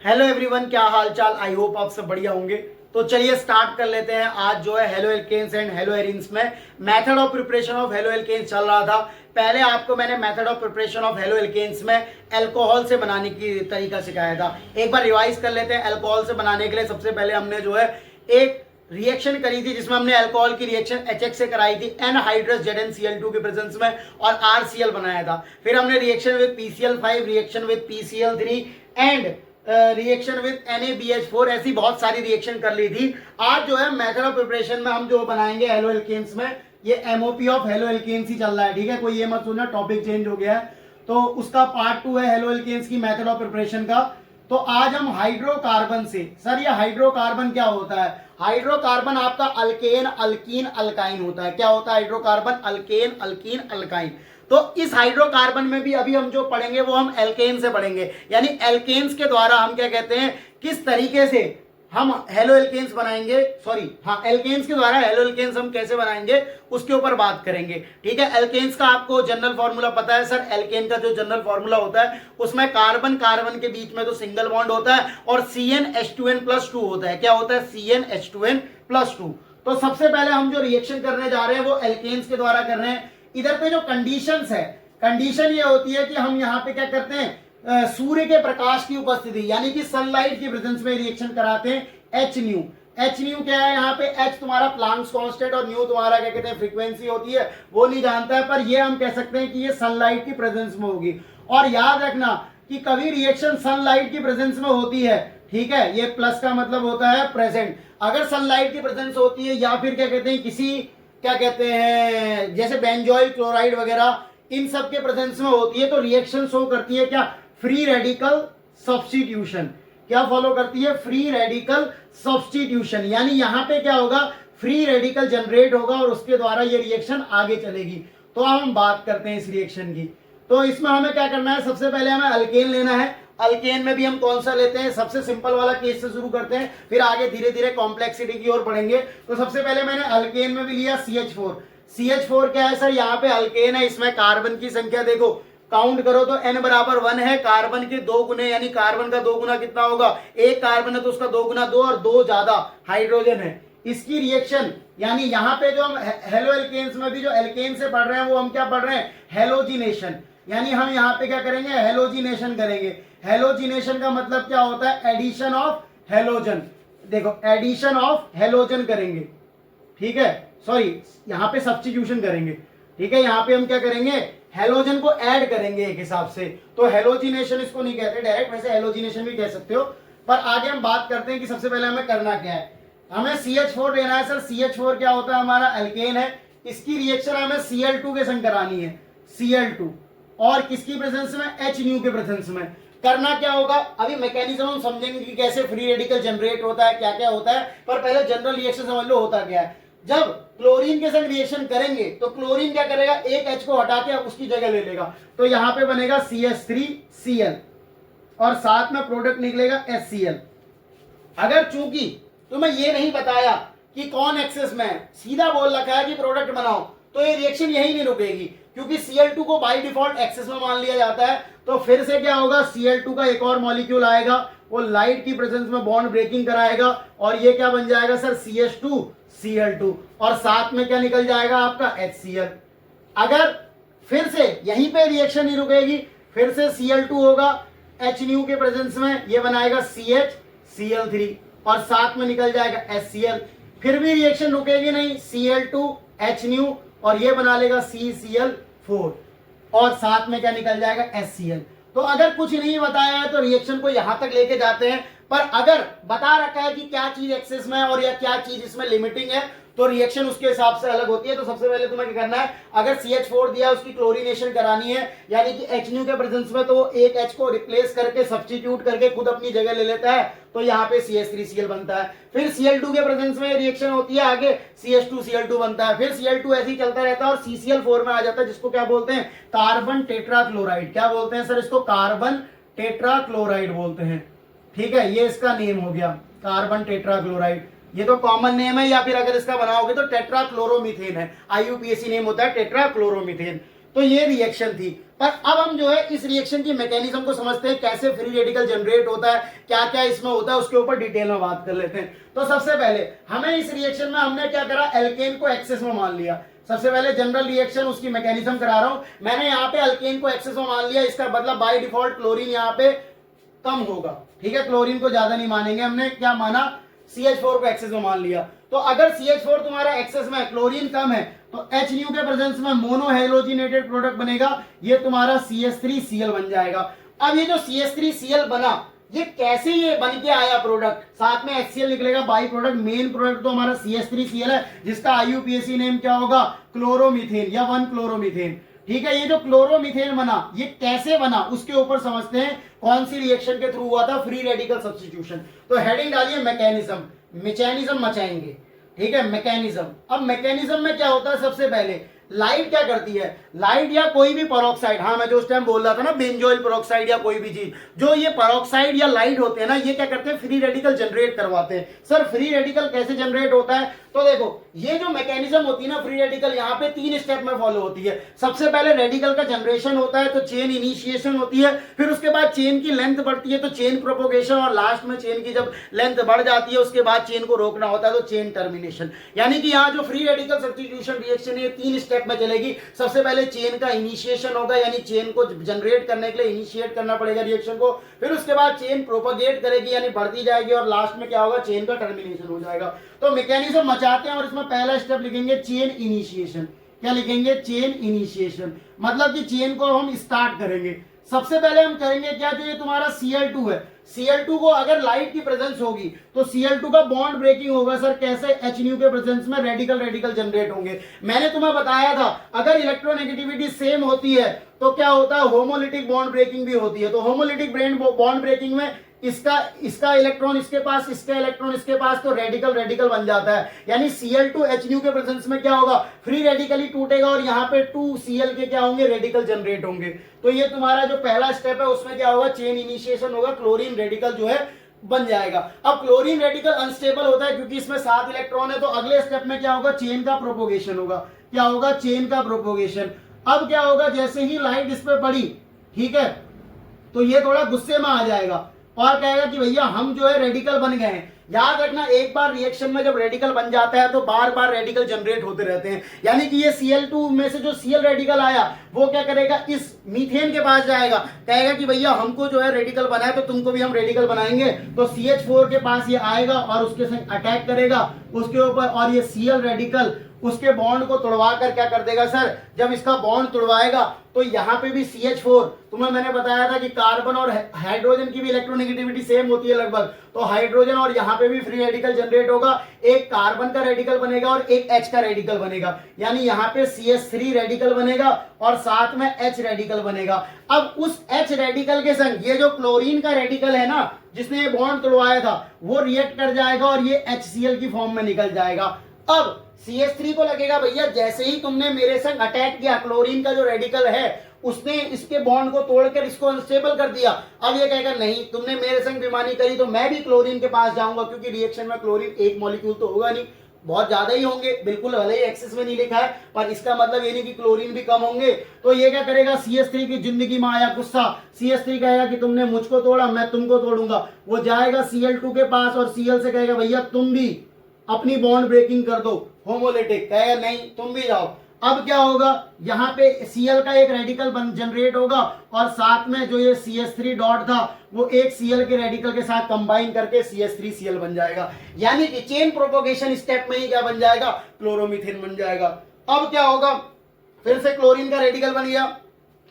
Hello everyone, क्या हाल चाल। I hope आप सब बढ़िया होंगे। तो चलिए स्टार्ट कर लेते हैं। आज जो है haloalkanes and haloarenes में method of preparation of haloalkanes चल रहा था। पहले आपको मैंने method of preparation of haloalkanes में अल्कोहल से बनाने की तरीका सिखाया था। एक बार रिवाइज कर लेते हैं। अल्कोहल से बनाने के लिए सबसे पहले हमने जो है एक रिएक्शन करी थी जिसमें हमने अल्कोहल की रिएक्शन HX से कराई थी एनहाइड्रस ZnCl2 के प्रेजेंस में और RCl बनाया था। फिर हमने reaction with PCl5, reaction with PCl3 and reaction with NaBH4 ऐसी बहुत सारी रिएक्शन कर ली थी। आज जो है मेथड ऑफ प्रिपरेशन में हम जो बनाएंगे हेलो एल्केन्स में, ये MOP ऑफ हेलो एल्केन्स ही चल रहा है। ठीक है, कोई ये मत सोचना टॉपिक चेंज हो गया है। तो उसका पार्ट 2 है हेलो एल्केन्स की मेथड ऑफ प्रिपरेशन का। तो आज हम हाइड्रोकार्बन से, सर ये हाइड्रोकार्बन क्या होता है? हाइड्रोकार्बन आपका अल्केन अल्कीन अल्काइन होता है। क्या होता है हाइड्रोकार्बन? Alkane alkene alkyne. तो इस हाइड्रोकार्बन में भी अभी हम जो पढ़ेंगे वो हम एल्केन से पढ़ेंगे, यानी एल्केन्स के द्वारा हम क्या कहते हैं, किस तरीके से हम हेलो एल्केन्स बनाएंगे। सॉरी, हाँ, एल्केन्स के द्वारा हेलो एल्केन्स हम कैसे बनाएंगे उसके ऊपर बात करेंगे। ठीक है, एल्केन्स का आपको जनरल फॉर्मूला पता है सर। एल्केन का जो जनरल फॉर्मूला होता है उसमें कार्बन कार्बन के बीच में तो सिंगल बॉन्ड होता है और CnH2n+2 होता है। क्या होता है? CnH2n+2। तो सबसे पहले हम जो रिएक्शन करने जा रहे हैं वो एल्केन्स के द्वारा कर रहे हैं। इधर पे जो कंडीशंस है, कंडीशन ये होती है कि हम यहाँ पे क्या करते हैं, सूर्य के प्रकाश की उपस्थिति यानी कि सनलाइट की प्रेजेंस में रिएक्शन कराते हैं। एच न्यू क्या है यहाँ पे? एच तुम्हारा प्लांक्स कांस्टेंट और न्यू तुम्हारा क्या कहते हैं फ्रीक्वेंसी होती है, वो नहीं जानता है, पर ये हम कह सकते हैं कि ये सनलाइट की प्रेजेंस में होगी। और याद रखना कि कभी रिएक्शन सनलाइट की प्रेजेंस में होती है, ठीक है, ये प्लस का मतलब होता है प्रेजेंट। अगर सनलाइट की प्रेजेंस होती है या फिर क्या कहते हैं किसी क्या कहते हैं जैसे बेंजोइल क्लोराइड वगैरह इन सब के प्रेजेंस में होती है तो रिएक्शन शो करती है क्या? Free radical substitution. क्या फॉलो करती है? Free radical substitution. यानी यहां पे क्या होगा? फ्री रेडिकल जनरेट होगा और उसके द्वारा ये रिएक्शन आगे चलेगी। तो अब हम बात करते हैं इस रिएक्शन की। तो इसमें हमें क्या करना है? सबसे पहले हमें अल्केन लेना है। अल्केन में भी हम कौन सा लेते हैं? सबसे सिंपल वाला केस से शुरू करते हैं, फिर आगे धीरे धीरे कॉम्प्लेक्सिटी की ओर बढ़ेंगे। तो सबसे पहले मैंने अल्केन में भी लिया CH4। CH4 क्या है सर? यहाँ पे अल्केन है, इसमें कार्बन की संख्या देखो, काउंट करो तो n बराबर 1 है। कार्बन के 2 गुने यानी कार्बन का 2 गुना कितना होगा? एक कार्बन है तो उसका 2 गुना 2 और 2 ज्यादा हाइड्रोजन है। इसकी रिएक्शन यानी यहाँ पे जो हम हेलो एल्केन्स में भी जो एल्केन से पढ़ रहे हैं वो हम क्या पढ़ रहे हैं? हेलोजिनेशन। यानी हम यहाँ पे क्या करेंगे? हेलोजिनेशन करेंगे। हेलोजिनेशन का मतलब क्या होता है? Addition of halogen. देखो, एडिशन ऑफ हेलोजन करेंगे, ठीक है, सॉरी यहाँ पे सब्स्टिट्यूशन करेंगे। ठीक है, यहाँ पे हम क्या करेंगे? हेलोजन को ऐड करेंगे एक हिसाब से। तो हेलोजिनेशन इसको नहीं कहते डायरेक्ट, वैसे हेलोजिनेशन भी कह सकते हो। पर आगे हम बात करते हैं कि सबसे पहले हमें करना क्या है। हमें CH4 लेना है सर। CH4 क्या होता है? हमारा अल्केन है। इसकी रिएक्शन हमें Cl2 के संग करानी है। Cl2 और किसकी प्रेजेंस में? H न्यू के प्रेजेंस में। करना क्या होगा? अभी मैकेनिज्म हम समझेंगे कि कैसे फ्री रेडिकल जनरेट होता है, क्या क्या होता है, पर पहले जनरल रिएक्शन समझ लो होता क्या है। जब क्लोरीन के संग रिएक्शन करेंगे तो क्लोरीन क्या करेगा? एक H को हटा के उसकी जगह ले लेगा। तो यहां पे बनेगा CH3Cl और साथ में प्रोडक्ट निकलेगा HCl। अगर चूंकि तुम्हें ये नहीं बताया कि कौन एक्सेस में है, सीधा बोल रखा है कि प्रोडक्ट बनाओ, तो ये रिएक्शन यही नहीं रुकेगी, क्योंकि Cl2 को बाय डिफॉल्ट एक्सेस में मान लिया जाता है। तो फिर से क्या होगा? Cl2 का एक और मॉलिक्यूल आएगा, वो लाइट की प्रेजेंस में बॉन्ड ब्रेकिंग कराएगा और ये क्या बन जाएगा सर? CH2Cl2 और साथ में क्या निकल जाएगा आपका? HCl। अगर फिर से यहीं पे रिएक्शन नहीं रुकेगी, फिर से Cl2 होगा H न्यू के प्रेजेंस में, ये बनाएगा CH Cl3 और साथ में निकल जाएगा HCl। फिर भी रिएक्शन रुकेगी नहीं, Cl2 H न्यू और ये बना लेगा CCl4 और साथ में क्या निकल जाएगा? HCl। तो अगर कुछ नहीं बताया है तो रिएक्शन को यहां तक लेके जाते हैं, पर अगर बता रखा है कि क्या चीज एक्सेस में है और या क्या चीज इसमें लिमिटिंग है तो रिएक्शन उसके हिसाब से अलग होती है। तो सबसे पहले तुम्हें क्या करना है? अगर CH4 दिया उसकी क्लोरीनेशन करानी है, यानी कि H न्यू के प्रेजेंस में, तो एक H को रिप्लेस करके सब्स्टिट्यूट करके खुद अपनी जगह ले लेता है, तो यहाँ पे CH3Cl बनता है। फिर Cl2 के प्रेजेंस में रिएक्शन होती है, आगे CH2Cl2 बनता है, फिर Cl2 ऐसे ही चलता रहता है और CCl4 में आ जाता है, जिसको क्या बोलते हैं? Carbon tetrachloride. क्या बोलते हैं सर इसको? कार्बन टेट्राक्लोराइड बोलते हैं। ठीक है, ये इसका नेम हो गया कार्बन टेट्राक्लोराइड। ये तो कॉमन नेम है, या फिर अगर इसका बनाओगे तो टेट्राक्लोरोमीथेन है। IUPAC नेम होता है टेट्राक्लोरोमीथेन। तो ये रिएक्शन थी। पर अब हम जो है इस रिएक्शन की मैकेनिज्म को समझते हैं, कैसे फ्री रेडिकल जनरेट होता है, क्या क्या इसमें होता है, उसके ऊपर डिटेल में बात कर लेते हैं। तो सबसे पहले हमें इस रिएक्शन में हमने क्या करा, एल्केन को एक्सेस में मान लिया। सबसे पहले जनरल रिएक्शन उसकी मैकेनिज्म करा रहा हूं, मैंने यहाँ पे अल्केन को एक्सेस में मान लिया, इसका मतलब बाय डिफॉल्ट क्लोरीन यहाँ पे कम होगा, ठीक है, क्लोरीन को ज्यादा नहीं मानेंगे, हमने क्या माना, CH4 को एक्सेस में मान लिया। तो अगर CH4 तुम्हारा एक्सेस में, क्लोरीन कम है, तो H न्यू के प्रेजेंस में मोनो हेलोजिनेटेड प्रोडक्ट बनेगा, ये तुम्हारा CH3Cl बन जाएगा। अब ये जो CH3Cl बना, ये कैसे ये बन के आया प्रोडक्ट, साथ में HCl निकलेगा बाई प्रोडक्ट, मेन प्रोडक्ट तो हमारा CH3Cl है, जिसका IUPAC नेम क्या होगा, क्लोरोमीथेन या 1 क्लोरोमीथेन, ठीक है। ये जो क्लोरोमीथेन बना, ये कैसे बना उसके ऊपर समझते हैं, कौन सी रिएक्शन के थ्रू हुआ था, फ्री रेडिकल सब्स्टिट्यूशन। तो हेडिंग डालिए मैकेनिज्म, मैकेनिज्म मचाएंगे, ठीक है, मैकेनिज्म। अब मैकेनिज्म में क्या होता है, सबसे पहले लाइट क्या करती है, लाइट या कोई भी पेरोक्साइड, हाँ मैं जो उस टाइम बोल रहा था ना, बेंजोइल पेरोक्साइड या कोई भी चीज, जो ये पेरोक्साइड या लाइट होते हैं ना, ये क्या करते हैं, फ्री रेडिकल जनरेट करवाते हैं। सर फ्री रेडिकल कैसे जनरेट होता है, तो देखो ये जो मैकेनिज्म होती है ना फ्री रेडिकल, यहाँ पे 3 स्टेप में फॉलो होती है। सबसे पहले रेडिकल का जनरेशन होता है, तो चेन इनिशिएशन होती है, फिर उसके बाद चेन की लेंथ बढ़ती है तो चेन प्रोपोगेशन, और लास्ट में चेन की जब लेंथ बढ़ जाती है उसके बाद चेन को रोकना होता है, तो चेन टर्मिनेशन। यानी कि यहाँ जो फ्री रेडिकल सब्स्टिट्यूशन रिएक्शन है 3 स्टेप में चलेगी। सबसे पहले चेन का इनिशिएशन होगा, यानी चेन को जनरेट करने के लिए इनिशिएट करना पड़ेगा रिएक्शन को, फिर उसके बाद चेन प्रोपोगेट करेगी यानी बढ़ती जाएगी, और लास्ट में क्या होगा, चेन का टर्मिनेशन हो जाएगा। तो मैकेनिज्म मचाते हैं और इसमें पहला स्टेप लिखेंगे चेन इनिशिएशन। क्या लिखेंगे, चेन इनिशिएशन, मतलब कि चेन को हम स्टार्ट करेंगे। सबसे पहले हम करेंगे क्या, जो ये तुम्हारा Cl2 है, Cl2 को अगर लाइट की प्रेजेंस होगी तो Cl2 का बॉन्ड ब्रेकिंग होगा। सर कैसे, H न्यू के प्रेजेंस में रेडिकल जनरेट होंगे। मैंने तुम्हें बताया था अगर इलेक्ट्रोनेगेटिविटी सेम होती है तो क्या होता है, होमोलिटिक बॉन्ड ब्रेकिंग भी होती है। तो होमोलिटिक बॉन्ड ब्रेकिंग में इसका इलेक्ट्रॉन इसके पास, इसका इलेक्ट्रॉन इसके पास, तो रेडिकल बन जाता है। यानी Cl2 H न्यू के प्रेजेंस में क्या होगा, फ्री रेडिकली टूटेगा और यहाँ पे 2Cl के क्या होंगे, रेडिकल जनरेट होंगे। तो ये तुम्हारा जो पहला स्टेप है उसमें क्या होगा, चेन इनिशिएशन होगा, क्लोरीन रेडिकल जो है बन जाएगा। अब क्लोरीन रेडिकल अनस्टेबल होता है क्योंकि इसमें 7 इलेक्ट्रॉन है, तो अगले स्टेप में क्या होगा, चेन का प्रोपोगेशन होगा। क्या होगा, चेन का प्रोपोगेशन। अब क्या होगा, जैसे ही लाइट इस पे पड़ी, ठीक है, तो ये थोड़ा गुस्से में आ जाएगा और कहेगा कि भैया हम जो है रेडिकल बन गए हैं। याद रखना, एक बार रिएक्शन में जब रेडिकल बन जाता है तो बार बार रेडिकल जनरेट होते रहते हैं। यानी कि ये Cl2 में से जो Cl रेडिकल आया वो क्या करेगा, इस मीथेन के पास जाएगा, कहेगा कि भैया हमको जो है रेडिकल बनाया तो तुमको भी हम रेडिकल बनाएंगे। तो CH4 के पास ये आएगा और उसके संग अटैक करेगा उसके ऊपर, और ये Cl रेडिकल उसके बॉन्ड को तोड़वा कर क्या कर देगा, सर जब इसका बॉन्ड तोड़वाएगा तो यहाँ पे भी CH4, तुम्हें मैंने बताया था कि कार्बन और हाइड्रोजन की भी इलेक्ट्रोनेगेटिविटी सेम होती है लगभग, तो हाइड्रोजन और यहाँ पे भी फ्री रेडिकल जनरेट होगा। एक कार्बन का रेडिकल बनेगा और एक H का रेडिकल बनेगा, यानी यहाँ पे CH3 रेडिकल बनेगा और साथ में H रेडिकल बनेगा। अब उस H रेडिकल के संग ये जो क्लोरीन का रेडिकल है ना, जिसने ये बॉन्ड तोड़वाया था, वो रिएक्ट कर जाएगा और ये HCl की फॉर्म में निकल जाएगा। अब CH3 को लगेगा भैया जैसे ही तुमने मेरे संग अटैक किया, क्लोरीन का जो रेडिकल है उसने इसके बॉन्ड को तोड़कर इसको अनस्टेबल कर दिया। अब ये कहेगा नहीं, तुमने मेरे संग बेईमानी करी तो मैं भी क्लोरीन के पास जाऊंगा, क्योंकि रिएक्शन में क्लोरीन एक मॉलिक्यूल तो होगा नहीं, बहुत ज्यादा ही होंगे, बिल्कुल भले ही एक्सेस में नहीं लिखा है पर इसका मतलब ये नहीं कि क्लोरीन भी कम होंगे। तो ये क्या करेगा, CH3 की जिंदगी में आया गुस्सा, CH3 कहेगा कि तुमने मुझको तोड़ा मैं तुमको तोड़ूंगा। वो जाएगा Cl2 के पास और Cl से कहेगा भैया तुम भी अपनी बॉन्ड ब्रेकिंग कर दो, होमोलिटिक, कहेगा नहीं तुम भी जाओ। अब क्या होगा, यहाँ पे Cl का एक रेडिकल जनरेट होगा और साथ में जो ये CH3 डॉट था वो एक Cl के रेडिकल के साथ कंबाइन करके CH3Cl बन जाएगा। यानी कि चेन प्रोपोगेशन स्टेप में ही क्या बन जाएगा, क्लोरोमीथेन बन जाएगा। अब क्या होगा, फिर से क्लोरीन का रेडिकल बन गया,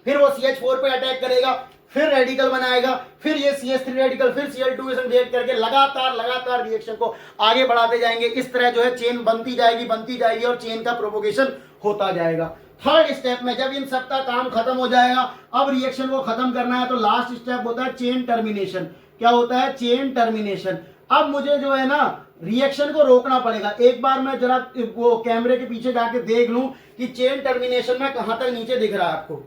फिर वो CH4 पे अटैक करेगा, फिर रेडिकल बनाएगा, फिर ये CH3 रेडिकल, फिर Cl2 से रिएक्ट करके लगातार रिएक्शन को आगे बढ़ाते जाएंगे। इस तरह जो है चेन बनती जाएगी और चेन का प्रोपोगेशन होता जाएगा। थर्ड स्टेप में जब इन सब का काम खत्म हो जाएगा, अब रिएक्शन को खत्म करना है, तो लास्ट स्टेप होता है चेन टर्मिनेशन। क्या होता है, चेन टर्मिनेशन। अब मुझे जो है ना रिएक्शन को रोकना पड़ेगा। एक बार मैं जरा वो कैमरे के पीछे जाके देख लूं कि चेन टर्मिनेशन में कहां तक नीचे दिख रहा है आपको।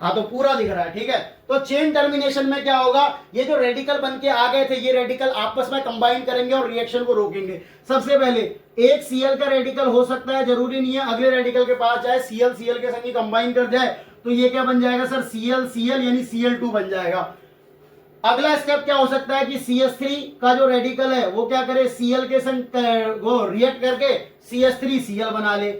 हाँ तो पूरा दिख रहा है, ठीक है। तो चेन टर्मिनेशन में क्या होगा, ये जो रेडिकल बन के आ गए थे ये रेडिकल आपस में कंबाइन करेंगे और रिएक्शन को रोकेंगे। सबसे पहले एक सीएल का रेडिकल हो सकता है, जरूरी नहीं है अगले रेडिकल के पास जाए, सीएल सीएल के संग कंबाइन कर जाए तो ये क्या बन जाएगा सर, सीएल सीएल यानी Cl2 बन जाएगा। अगला स्टेप क्या हो सकता है कि CH3 का जो रेडिकल है वो क्या करे, Cl के संग वो रिएक्ट करके CH3Cl बना ले।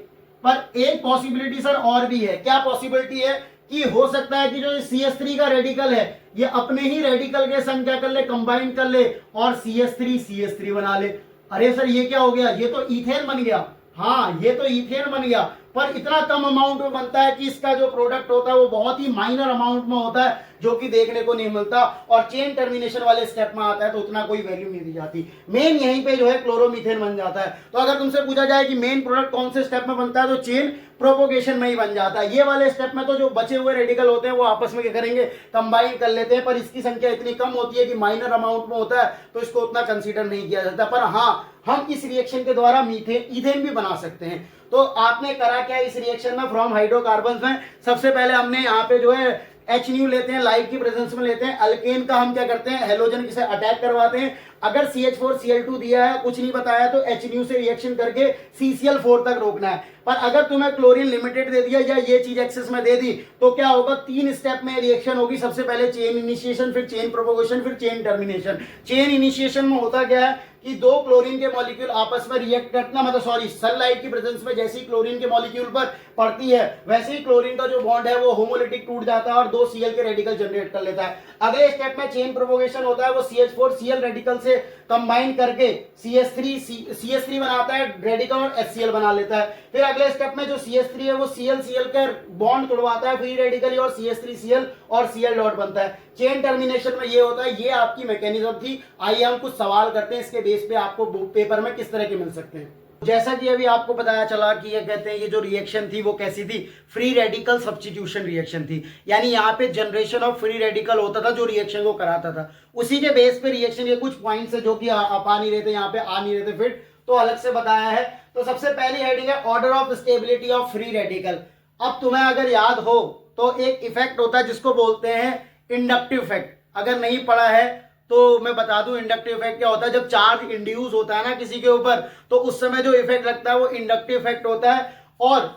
पर एक पॉसिबिलिटी सर और भी है, क्या पॉसिबिलिटी है कि हो सकता है कि जो CH3 का रेडिकल है ये अपने ही रेडिकल के संग क्या कर ले, कंबाइन कर ले और CH3 बना ले। अरे सर ये क्या हो गया, ये तो इथेन बन गया। हाँ ये तो इथेन बन गया, पर इतना कम अमाउंट में बनता है कि इसका जो प्रोडक्ट होता है वो बहुत ही माइनर अमाउंट में होता है जो कि देखने को नहीं मिलता, और चेन टर्मिनेशन वाले स्टेप में आता है तो उतना कोई वैल्यू नहीं दी जाती। मेन यहीं पे जो है क्लोरोमीथेन बन जाता है। तो अगर तुमसे पूछा जाए कि मेन प्रोडक्ट कौन से स्टेप में बनता है तो चेन प्रोपोगेशन में ही बन जाता है। ये वाले स्टेप में तो जो बचे हुए रेडिकल होते हैं वो आपस में क्या करेंगे, कंबाइन कर लेते हैं, पर इसकी संख्या इतनी कम होती है कि माइनर अमाउंट में होता है तो इसको उतना कंसीडर नहीं किया जाता। पर हाँ हम इस रिएक्शन के द्वारा ईथेन भी बना सकते हैं। तो आपने करा क्या इस रिएक्शन में, फ्रॉम हाइड्रोकार्बन में सबसे पहले हमने यहाँ पे जो है एच न्यू लेते हैं, लाइट की प्रेजेंस में लेते हैं, अल्केन का हम क्या करते हैं, हेलोजन से अटैक करवाते हैं। अगर CH4Cl2 दिया है, कुछ नहीं बताया तो एच न्यू से रिएक्शन करके CCl4 तक रोकना है। पर अगर तुम्हें क्लोरीन लिमिटेड दे दिया या ये चीज एक्सेस में दे दी तो क्या होगा, 3 स्टेप में रिएक्शन होगी। सबसे पहले चेन इनिशिएशन, फिर चेन प्रोपोगेशन, फिर चेन टर्मिनेशन। चेन इनिशिएशन में होता क्या है कि 2 क्लोरीन के मॉलिक्यूल आपस में रिएक्ट करना, मतलब सॉरी सनलाइट की प्रेजेंस में जैसे ही क्लोरीन के मॉलिक्यूल पर पड़ती है वैसे ही क्लोरीन का जो बॉन्ड है वो होमोलिटिक टूट जाता है और 2 Cl के रेडिकल जनरेट कर लेता है। अगले स्टेप में चेन प्रोपोगेशन होता है, वो CH4Cl रेडिकल से कंबाइन करके CH3 बनाता है रेडिकल और HCl बना लेता है। फिर अगले स्टेप में जो CH3 है वो Cl का बॉन्ड तोड़वाता है फ्री रेडिकली और CH3Cl और Cl डॉट बनता है। चेन टर्मिनेशन में ये होता है। ये आपकी मैकेनिज्म थी। आइए हम कुछ सवाल करते हैं इसके बेस पे आपको पेपर में किस तरह के मिल सकते हैं। जैसा कि अभी आपको बताया चला कि ये कहते हैं ये जो रिएक्शन थी वो कैसी थी, फ्री रेडिकल सब्स्टिट्यूशन रिएक्शन थी। यानी यहाँ पे जनरेशन ऑफ फ्री रेडिकल होता था जो रिएक्शन को कराता था, उसी के बेस पे रिएक्शन। ये कुछ पॉइंट्स है जो कि आप आ नहीं रहे थे, यहाँ पे आ नहीं रहे थे, फिर तो अलग से बताया है। तो सबसे पहली हेडिंग है order of stability of free radical. अब तुम्हें अगर याद हो तो एक इफेक्ट होता है जिसको बोलते हैं इंडक्टिव इफेक्ट। अगर नहीं पढ़ा है तो मैं बता दूं इंडक्टिव इफेक्ट क्या होता है। जब चार्ज इंड्यूस होता है ना किसी के ऊपर तो उस समय जो इफेक्ट लगता है वो इंडक्टिव इफेक्ट होता है। और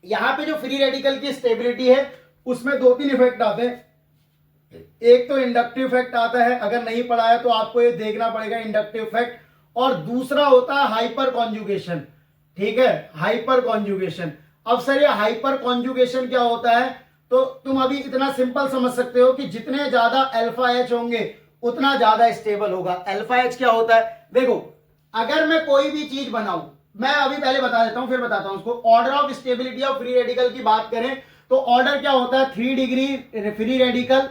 यहाँ पे जो फ्री रेडिकल की स्टेबिलिटी है उसमें 2-3 इफेक्ट आते हैं। एक तो इंडक्टिव इफेक्ट आता है, अगर नहीं पढ़ा है तो आपको ये देखना पड़ेगा इंडक्टिव इफेक्ट। और दूसरा होता है हाइपर कॉन्जुगेशन। ठीक है, हाइपर कॉन्जुगेशन। अब सर ये हाइपर कॉन्जुगेशन क्या होता है, तो तुम अभी इतना सिंपल समझ सकते हो कि जितने ज्यादा अल्फा एच होंगे उतना ज्यादा स्टेबल होगा। अल्फा एच क्या होता है, देखो अगर मैं कोई भी चीज बनाऊं, मैं अभी पहले बता देता हूं फिर बताता हूं उसको। Order of stability of free radical की बात करें तो ऑर्डर क्या होता है, 3 डिग्री फ्री रेडिकल,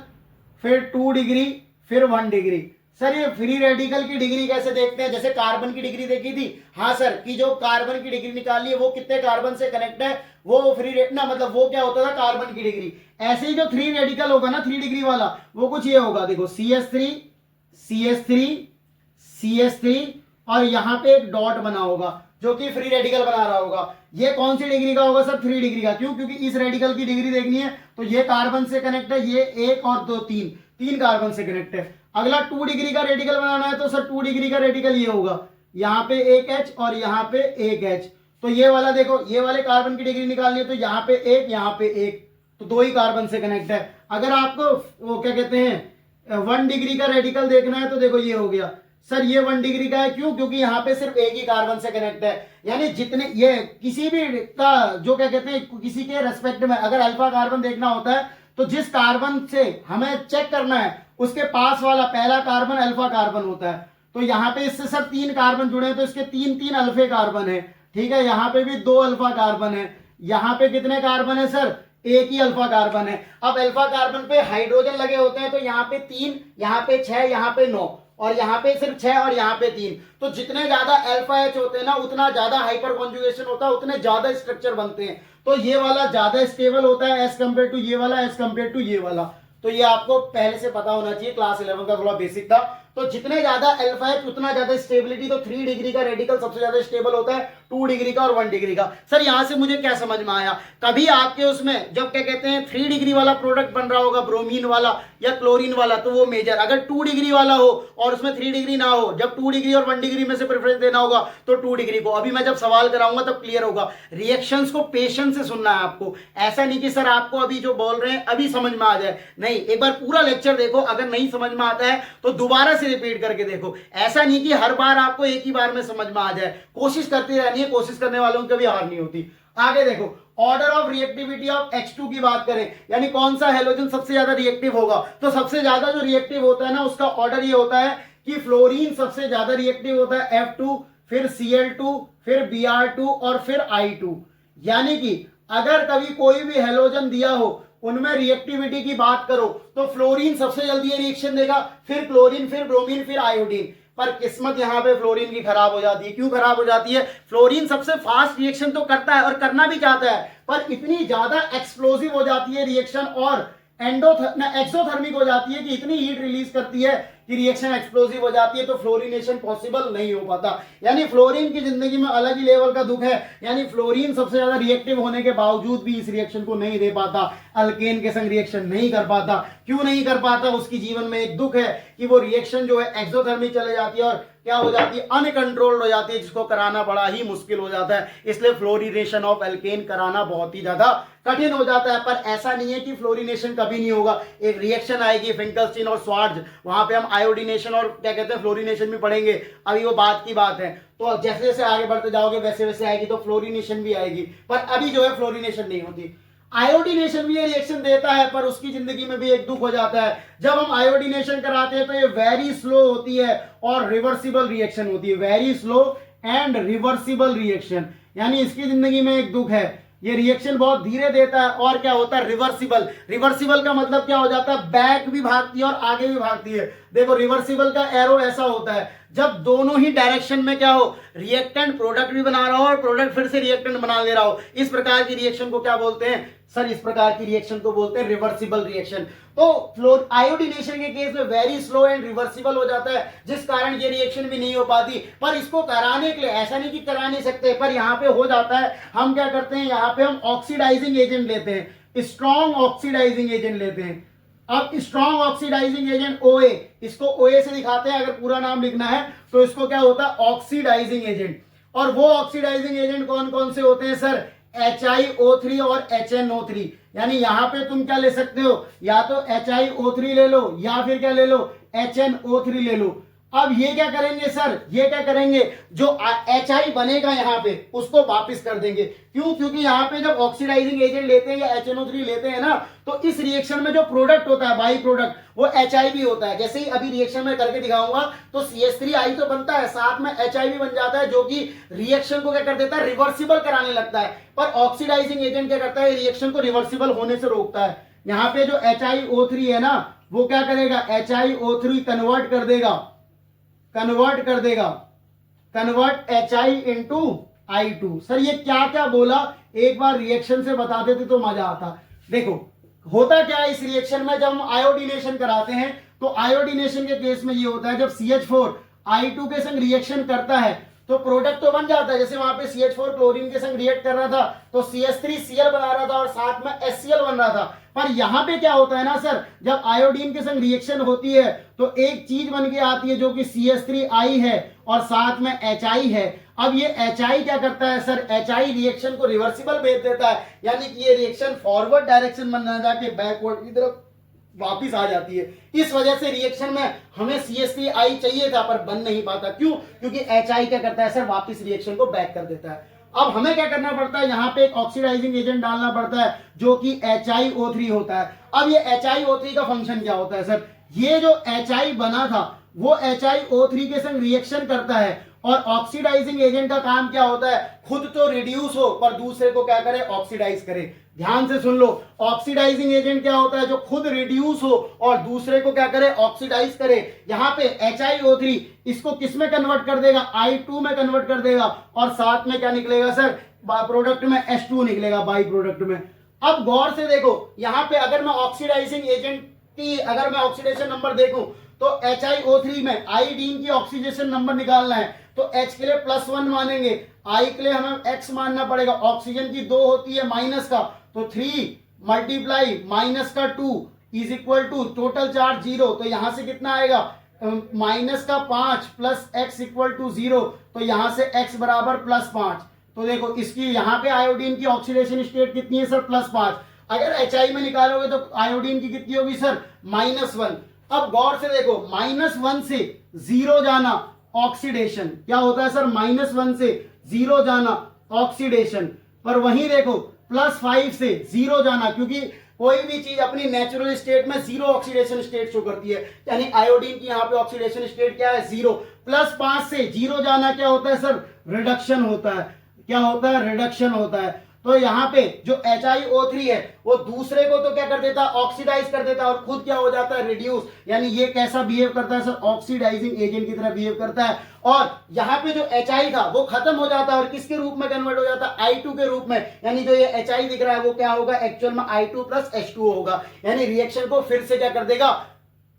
फिर 2 डिग्री, फिर 1 डिग्री। सर ये फ्री रेडिकल की डिग्री कैसे देखते हैं, जैसे कार्बन की डिग्री देखी थी। हाँ सर, कि जो कार्बन की डिग्री निकाली है वो कितने कार्बन से कनेक्ट है, वो फ्री ना मतलब वो क्या होता था कार्बन की डिग्री। ऐसे ही जो 3 रेडिकल होगा ना 3 डिग्री वाला, वो कुछ ये होगा, देखो CH3 CH3 CH3 और यहाँ पे एक डॉट बना होगा जो कि फ्री रेडिकल बना रहा होगा। ये कौन सी डिग्री का होगा सर, 3 डिग्री का। क्यों, क्योंकि इस रेडिकल की डिग्री देखनी है तो ये कार्बन से कनेक्ट है, ये 1 और 2 3 कार्बन से कनेक्ट है। अगला 2 डिग्री का रेडिकल बनाना है तो सर 2 डिग्री का रेडिकल ये होगा, यहाँ पे एक H और यहाँ पे एक H। तो ये वाला देखो, ये वाले कार्बन की डिग्री निकालनी है तो यहाँ पे एक, यहाँ पे एक, तो 2 ही कार्बन से कनेक्ट है। अगर आपको वो क्या कहते हैं 1 डिग्री का रेडिकल देखना है तो देखो ये हो गया सर, ये 1 डिग्री का है। क्यों, क्योंकि यहाँ पे सिर्फ एक ही कार्बन से कनेक्ट है। यानी जितने ये किसी भी का जो क्या कहते हैं किसी के रेस्पेक्ट में अगर अल्फा कार्बन देखना होता है तो जिस कार्बन से हमें चेक करना है उसके पास वाला पहला कार्बन अल्फा कार्बन होता है। तो यहाँ पे इससे सब 3 कार्बन जुड़े हैं तो इसके 3 अल्फे कार्बन है। ठीक है, यहाँ पे भी 2 अल्फा कार्बन है। यहाँ पे कितने कार्बन है सर, एक ही अल्फा कार्बन है। अब अल्फा कार्बन पे हाइड्रोजन लगे होते हैं तो यहाँ पे 3, यहाँ पे 6, यहाँ पे 9 और यहाँ पे सिर्फ 6 और यहाँ पे 3। तो जितने ज्यादा अल्फा एच होते हैं ना उतना ज्यादा हाइपर कॉन्जुगेशन होता है, उतने ज्यादा स्ट्रक्चर बनते हैं। तो ये वाला ज्यादा स्टेबल होता है एज कम्पेयर टू ये वाला, एज कम्पेयर टू ये वाला। तो ये आपको पहले से पता होना चाहिए, क्लास 11 का थोड़ा बेसिक था तो जितने ज्यादा अल्फा एच उतना ज्यादा स्टेबिलिटी। तो 3 डिग्री का रेडिकल सबसे ज्यादा स्टेबल होता है 2 डिग्री का और 1 डिग्री का। सर यहां से मुझे क्या समझ में आया, कभी आपके उसमें जब क्या कहते हैं 3 डिग्री वाला प्रोडक्ट बन रहा होगा ब्रोमीन वाला या क्लोरीन वाला, तो वो मेजर। अगर 2 डिग्री वाला हो और उसमें 3 डिग्री ना हो, जब 2 डिग्री और 1 डिग्री में से प्रेफरेंस देना होगा तो 2 डिग्री को। अभी मैं जब सवाल कराऊंगा तब क्लियर होगा। रिएक्शंस को पेशेंस से सुनना है आपको, ऐसा नहीं कि सर आपको अभी जो बोल रहे हैं अभी समझ में आ जाए, नहीं, एक बार पूरा लेक्चर देखो, अगर नहीं समझ में आता है तो दोबारा से रिपीट करके देखो। ऐसा नहीं कि हर बार आपको एक ही बार में समझ में आ जाए, कोशिश करती रहनी है, कोशिश करने वालों की कभी हार नहीं होती। आगे देखो, order of reactivity of H2 की बात करें, यानी कौन सा हेलोजन सबसे ज्यादा रिएक्टिव होगा, तो सबसे ज्यादा जो रिएक्टिव होता है ना उसका ऑर्डर ये होता है कि फ्लोरीन सबसे ज्यादा रिएक्टिव होता है F2, फिर Cl2, फिर Br2 और फिर I2। यानी कि अगर कभी कोई भी हेलोजन दिया हो उनमें रिएक्टिविटी की बात करो तो फ्लोरीन सबसे जल्दी रिएक्शन देगा, फिर क्लोरीन, फिर ब्रोमीन, फिर आयोडीन। पर किस्मत यहां पे फ्लोरीन की खराब हो जाती है। क्यों खराब हो जाती है? फ्लोरीन सबसे फास्ट रिएक्शन तो करता है और करना भी चाहता है, पर इतनी ज्यादा एक्सप्लोसिव हो जाती है रिएक्शन और एक्सोथर्मिक हो जाती है कि इतनी हीट रिलीज करती है कि रिएक्शन एक्सप्लोसिव हो जाती है, तो फ्लोरीनेशन पॉसिबल नहीं हो पाता। यानी फ्लोरीन की जिंदगी में अलग ही लेवल का दुख है। यानी फ्लोरीन सबसे ज्यादा रिएक्टिव होने के बावजूद भी इस रिएक्शन को नहीं दे पाता, अल्केन के संग रिएक्शन नहीं कर पाता। क्यों नहीं कर पाता? उसकी जीवन में एक दुख है कि वो रिएक्शन जो है एक्सोथर्मिक चले जाती है और क्या हो जाती है, अनकंट्रोल्ड हो जाती है, जिसको कराना बड़ा ही मुश्किल हो जाता है। इसलिए फ्लोरिनेशन ऑफ एल्केन कराना बहुत ही ज्यादा कठिन हो जाता है। पर ऐसा नहीं है कि फ्लोरिनेशन कभी नहीं होगा। एक रिएक्शन आएगी फिंकलस्टीन और स्वार्ज, वहां पे हम आयोडीनेशन और क्या कहते हैं फ्लोरिनेशन भी पढ़ेंगे, अभी वो बात की बात है। तो जैसे जैसे आगे बढ़ते जाओगे वैसे वैसे आएगी, तो फ्लोरिनेशन भी आएगी, पर अभी जो है फ्लोरिनेशन नहीं होती। आयोडीनेशन भी ये रिएक्शन देता है, पर उसकी जिंदगी में भी एक दुख हो जाता है। जब हम आयोडीनेशन कराते हैं तो ये वेरी स्लो होती है और रिवर्सिबल रिएक्शन होती है, very slow and reversible reaction. यानी इसकी जिंदगी में एक दुख है, ये रिएक्शन बहुत धीरे देता है और क्या होता है, रिवर्सिबल। रिवर्सिबल का मतलब क्या हो जाता है, बैक भी भागती है और आगे भी भागती है। देखो रिवर्सिबल का एरो ऐसा होता है जब दोनों ही डायरेक्शन में क्या हो, रिएक्टेंट प्रोडक्ट भी बना रहा हो और प्रोडक्ट फिर से रिएक्टेंट बना दे रहा हो। इस प्रकार की रिएक्शन को क्या बोलते हैं सर? इस प्रकार की रिएक्शन को बोलते हैं रिवर्सिबल रिएक्शन। तो आयोडीनेशन के केस में वेरी स्लो एंड रिवर्सिबल हो जाता है, जिस कारण ये रिएक्शन भी नहीं हो पाती। पर इसको कराने के लिए ऐसा नहीं कि करा नहीं सकते, पर यहाँ पे हो जाता है। हम क्या करते हैं, यहाँ पे हम ऑक्सीडाइजिंग एजेंट लेते हैं, स्ट्रॉन्ग ऑक्सीडाइजिंग एजेंट लेते हैं। अब स्ट्रॉन्ग ऑक्सीडाइजिंग एजेंट OA, इसको OA से दिखाते हैं, अगर पूरा नाम लिखना है तो इसको क्या होता है, ऑक्सीडाइजिंग एजेंट। और वो ऑक्सीडाइजिंग एजेंट कौन कौन से होते हैं सर? HiO3 और HNO3। यानी यहां पे तुम क्या ले सकते हो, या तो HiO3 ले लो या फिर क्या ले लो, HNO3 ले लो। अब ये क्या करेंगे सर, ये क्या करेंगे, जो HI बनेगा यहाँ पे उसको वापस कर देंगे। क्यों? क्योंकि यहाँ पे जब ऑक्सीडाइजिंग एजेंट लेते हैं या HNO3 लेते हैं ना, तो इस रिएक्शन में जो प्रोडक्ट होता है, बाई प्रोडक्ट, वो HI भी होता है। जैसे ही अभी रिएक्शन में करके दिखाऊंगा तो CH3I तो बनता है, साथ में HI भी बन जाता है, जो कि रिएक्शन को क्या कर देता है, रिवर्सिबल कराने लगता है। पर ऑक्सीडाइजिंग एजेंट क्या करता है, रिएक्शन को रिवर्सिबल होने से रोकता है। यहाँ पे जो HiO3 है ना, वो क्या करेगा, HiO3 कन्वर्ट कर देगा, convert HI into I2। Sir ये क्या क्या बोला, एक बार रिएक्शन से बता देते तो मजा आता। देखो होता क्या है इस रिएक्शन में, जब हम आयोडीनेशन कराते हैं तो आयोडीनेशन के केस में ये होता है, जब CH4 I2 के संग रिएक्शन करता है तो प्रोडक्ट तो बन जाता है। जैसे वहां पे CH4 क्लोरीन के संग रिएक्ट कर रहा था तो CH3Cl बना रहा था और साथ में HCl बन रहा था। पर यहां पे क्या होता है ना सर, जब आयोडीन के संग रिएक्शन होती है तो एक चीज बन के आती है जो कि CH3I है और साथ में HI है। अब ये HI क्या करता है सर, HI रिएक्शन को रिवर्सिबल भेज देता है, यानी कि ये रिएक्शन फॉरवर्ड डायरेक्शन में ना जाके बैकवर्ड की तरफ वापिस आ जाती है। इस वजह से रिएक्शन में हमें CH3I चाहिए था पर बन नहीं पाता। क्यों? क्योंकि HI क्या करता है सर, वापिस रिएक्शन को बैक कर देता है। अब हमें क्या करना पड़ता है, यहाँ पे एक ऑक्सीडाइजिंग एजेंट डालना पड़ता है जो कि HiO3 होता है। अब ये HiO3 का फंक्शन क्या होता है सर, ये जो HI बना था वो HiO3 के संग रिएक्शन करता है और ऑक्सीडाइजिंग एजेंट का काम क्या होता है, खुद तो रिड्यूस हो पर दूसरे को क्या करे, ऑक्सीडाइज करे। ध्यान से सुन लो, ऑक्सीडाइजिंग एजेंट क्या होता है, जो खुद रिड्यूस हो और दूसरे को क्या करे, ऑक्सीडाइज करे। यहाँ पे HiO3 इसको किस में कन्वर्ट कर देगा, I2 में कन्वर्ट कर देगा और साथ में क्या निकलेगा सर, प्रोडक्ट में H2 निकलेगा, बाई प्रोडक्ट में। अब गौर से देखो, यहाँ पे अगर मैं ऑक्सीडाइजिंग एजेंट की, अगर मैं ऑक्सीडेशन नंबर देखूं तो HiO3 में आयोडीन की ऑक्सीडेशन नंबर निकालना है तो H के लिए +1 मानेंगे, I के लिए हमें X मानना पड़ेगा। ऑक्सीजन की 2 होती है माइनस का, तो 3 मल्टीप्लाई माइनस का 2 is equal to total charge 0। तो यहां से कितना आएगा, माइनस का 5 प्लस x इक्वल टू 0, तो यहां से x बराबर +5। तो देखो इसकी यहाँ पे आयोडीन की ऑक्सीडेशन स्टेट कितनी है सर, +5। अगर HI में निकालोगे तो आयोडीन की कितनी होगी सर, -1। अब गौर से देखो, -1 से 0 जाना ऑक्सीडेशन, क्या होता है सर, -1 से 0 जाना ऑक्सीडेशन। पर वहीं देखो +5 से 0 जाना, क्योंकि कोई भी चीज अपनी नेचुरल स्टेट में 0 ऑक्सीडेशन स्टेट शो करती है, यानी आयोडीन की यहाँ पे ऑक्सीडेशन स्टेट क्या है, 0। +5 से 0 जाना क्या होता है सर, रिडक्शन होता है। क्या होता है, रिडक्शन होता है। तो यहाँ पे जो HiO3 है वो दूसरे को तो क्या कर देता है, ऑक्सीडाइज कर देता है, और खुद क्या हो जाता है, रिड्यूस। यानी ये कैसा बिहेव करता है सर, ऑक्सीडाइजिंग एजेंट की तरह बिहेव करता है। और यहाँ पे जो HI था वो खत्म हो जाता है और किसके रूप में कन्वर्ट हो जाता है, I2 के रूप में। यानी जो ये HI दिख रहा है वो क्या होगा, एक्चुअल में I2 + H2 होगा। यानी रिएक्शन को फिर से क्या कर देगा,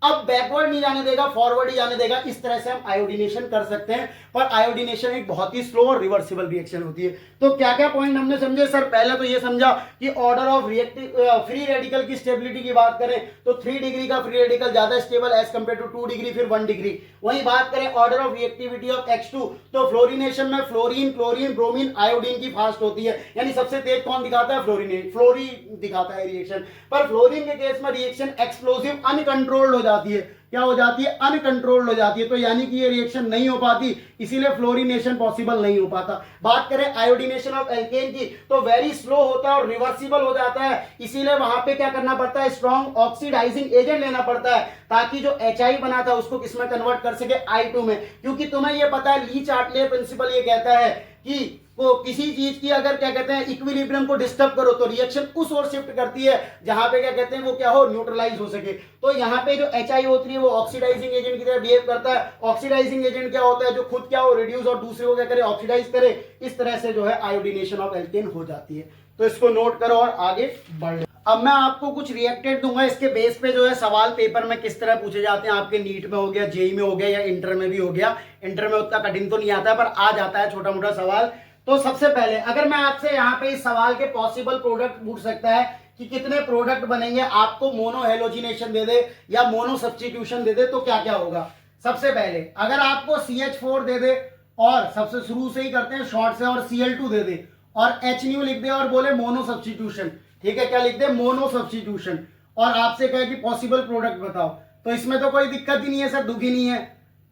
अब बैकवर्ड नहीं जाने देगा, फॉरवर्ड ही जाने देगा। इस तरह से हम आयोडीनेशन कर सकते हैं, पर आयोडीनेशन एक बहुत ही स्लो और रिवर्सिबल रिएक्शन होती है। तो क्या क्या पॉइंट हमने समझे सर, पहले तो ये समझा कि order of reactive free radical की स्टेबिलिटी की बात करें तो 3 डिग्री का फ्री रेडिकल ज्यादा stable as compare to 2 degree, फिर 1 डिग्री। वही बात करें order of reactivity of X2 तो फ्लोरिनेशन में फ्लोरीन, क्लोरीन, ब्रोमीन, आयोडीन की फास्ट होती है। यानी सबसे तेज कौन दिखाता है, फ्लोरीन दिखाता है रिएक्शन। पर फ्लोरीन के केस में रिएक्शन एक्सप्लोसिव अनकंट्रोल्ड हो जाती है। क्या हो जाती है, अनकंट्रोल्ड हो जाती है। तो यानी कि ये रिएक्शन नहीं हो पाती, इसीलिए फ्लोरिनेशन पॉसिबल नहीं हो पाता। बात करें आयोडीनेशन ऑफ एल्केन की तो वेरी स्लो होता है और रिवर्सिबल हो जाता है, इसीलिए वहां पे क्या करना पड़ता है, स्ट्रॉन्ग ऑक्सीडाइजिंग एजेंट लेना पड़ता है, ताकि जो HI बना था उसको किसमें कन्वर्ट कर सके, I2 में। क्योंकि तुम्हें ये पता है, ली चार्टले प्रिंसिपल ये कहता है कि वो किसी चीज की अगर क्या कहते हैं इक्विलिब्रियम को डिस्टर्ब करो तो रिएक्शन उस ओर शिफ्ट करती है जहां पे क्या कहते हैं वो क्या हो, न्यूट्रलाइज हो सके। तो यहाँ पे जो HiO3 है वो ऑक्सीडाइजिंग एजेंट की तरह बिहेव करता है। ऑक्सीडाइजिंग एजेंट क्या होता है, जो खुद क्या हो, रिड्यूस, और दूसरे को क्या करे, ऑक्सीडाइज करे। इस तरह से जो है आयोडीनेशन ऑफ एल्केन हो जाती है। तो इसको नोट करो और आगे बढ़। अब मैं आपको कुछ रिएक्टेड दूंगा, इसके बेस पे जो है सवाल पेपर में किस तरह पूछे जाते हैं। आपके नीट में हो गया, जेई में हो गया, या इंटर में भी हो गया। इंटर में उतना कठिन तो नहीं आता है, पर आ जाता है छोटा मोटा सवाल। तो सबसे पहले अगर मैं आपसे यहाँ पे इस सवाल के पॉसिबल प्रोडक्ट पूछ सकता है कि कितने प्रोडक्ट बनेंगे, आपको मोनो हेलोजिनेशन दे दे या मोनो सब्स्टिट्यूशन दे दे, तो क्या क्या होगा। सबसे पहले अगर आपको CH4 दे दे, और सबसे शुरू से ही करते हैं शॉर्ट से, और Cl2 दे दे और HNu लिख दे और बोले मोनो सब्स्टिट्यूशन, ठीक है, क्या लिख दे, मोनो सब्स्टिट्यूशन, और आपसे कहे कि पॉसिबल प्रोडक्ट बताओ, तो इसमें तो कोई दिक्कत ही नहीं है सर, दुखी नहीं है,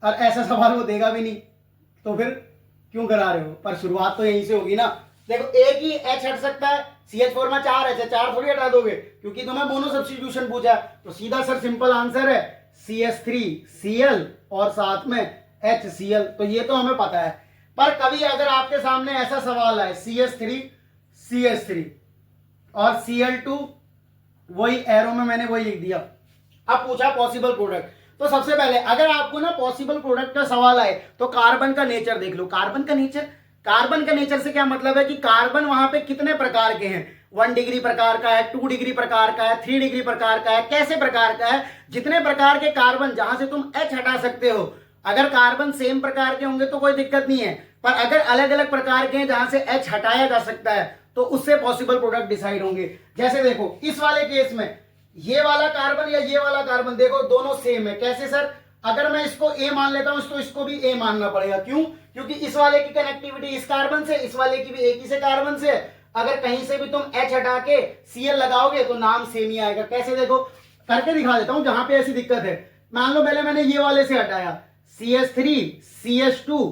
और ऐसा सवाल वो देगा भी नहीं, तो फिर क्यों करा रहे हो। पर शुरुआत तो यहीं से होगी ना। देखो एक ही H हट सकता है, CH4 में 4 H है, 4 थोड़ी हटा दोगे, क्योंकि तुम्हें मोनो सब्स्टिट्यूशन पूछा है। तो सीधा सर सिंपल आंसर है CH3Cl और साथ में HCl। तो ये तो हमें पता है। पर कभी अगर आपके सामने ऐसा सवाल आए CH3 और Cl2, वही एरो में मैंने वही लिख दिया, अब पूछा पॉसिबल प्रोडक्ट। तो सबसे पहले अगर आपको ना पॉसिबल प्रोडक्ट का सवाल आए तो कार्बन का नेचर देख लो। कार्बन का नेचर से क्या मतलब है कि कार्बन वहां पे कितने प्रकार के हैं, 1 डिग्री प्रकार का है, 2 डिग्री प्रकार का है, 3 डिग्री प्रकार का है, कैसे प्रकार का है। जितने प्रकार के कार्बन जहां से तुम H हटा सकते हो, अगर कार्बन सेम प्रकार के होंगे तो कोई दिक्कत नहीं है, पर अगर अलग अलग प्रकार के हैं जहां से H हटाया जा सकता है तो उससे पॉसिबल प्रोडक्ट डिसाइड होंगे। जैसे देखो इस वाले केस में ये वाला कार्बन या ये वाला कार्बन, देखो दोनों सेम है। कैसे सर, अगर मैं इसको A मान लेता हूं तो इसको भी A मानना पड़ेगा। क्यों, क्योंकि इस वाले की कनेक्टिविटी इस कार्बन से, इस वाले की भी एक ही से कार्बन से। अगर कहीं से भी तुम H हटा के Cl लगाओगे तो नाम सेम ही आएगा। कैसे, देखो करके दिखा देता हूं जहां पे ऐसी दिक्कत है। मान लो पहले मैंने ये वाले से हटाया CH3 CH2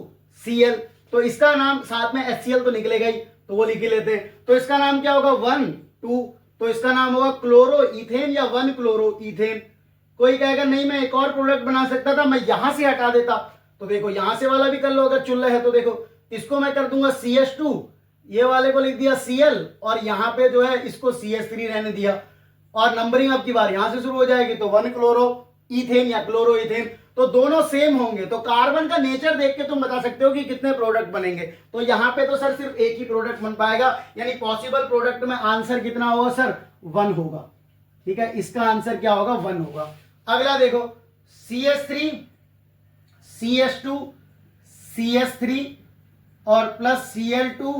Cl, तो इसका नाम साथ में HCl तो निकलेगा ही, तो वो लिख लेते हैं। तो इसका नाम क्या होगा, 1 2, तो इसका नाम होगा क्लोरो इथेन या 1 क्लोरो इथेन। कोई कहेगा नहीं मैं एक और प्रोडक्ट बना सकता था, मैं यहां से हटा देता, तो देखो यहां से वाला भी कर लो अगर चुल्ला है तो। देखो इसको मैं कर दूंगा CH2, ये वाले को लिख दिया Cl, और यहां पे जो है इसको CH3 रहने दिया, और नंबरिंग अब की बार यहां से शुरू हो जाएगी, तो 1 क्लोरो इथेन या क्लोरो इथेन, तो दोनों सेम होंगे। तो कार्बन का नेचर देख के तुम बता सकते हो कि कितने प्रोडक्ट बनेंगे। तो यहां पे तो सर सिर्फ एक ही प्रोडक्ट बन पाएगा, यानी पॉसिबल प्रोडक्ट में आंसर कितना होगा सर, 1 होगा। ठीक है, इसका आंसर क्या होगा, 1 होगा। अगला देखो CH3 CH2 CH3 और प्लस Cl2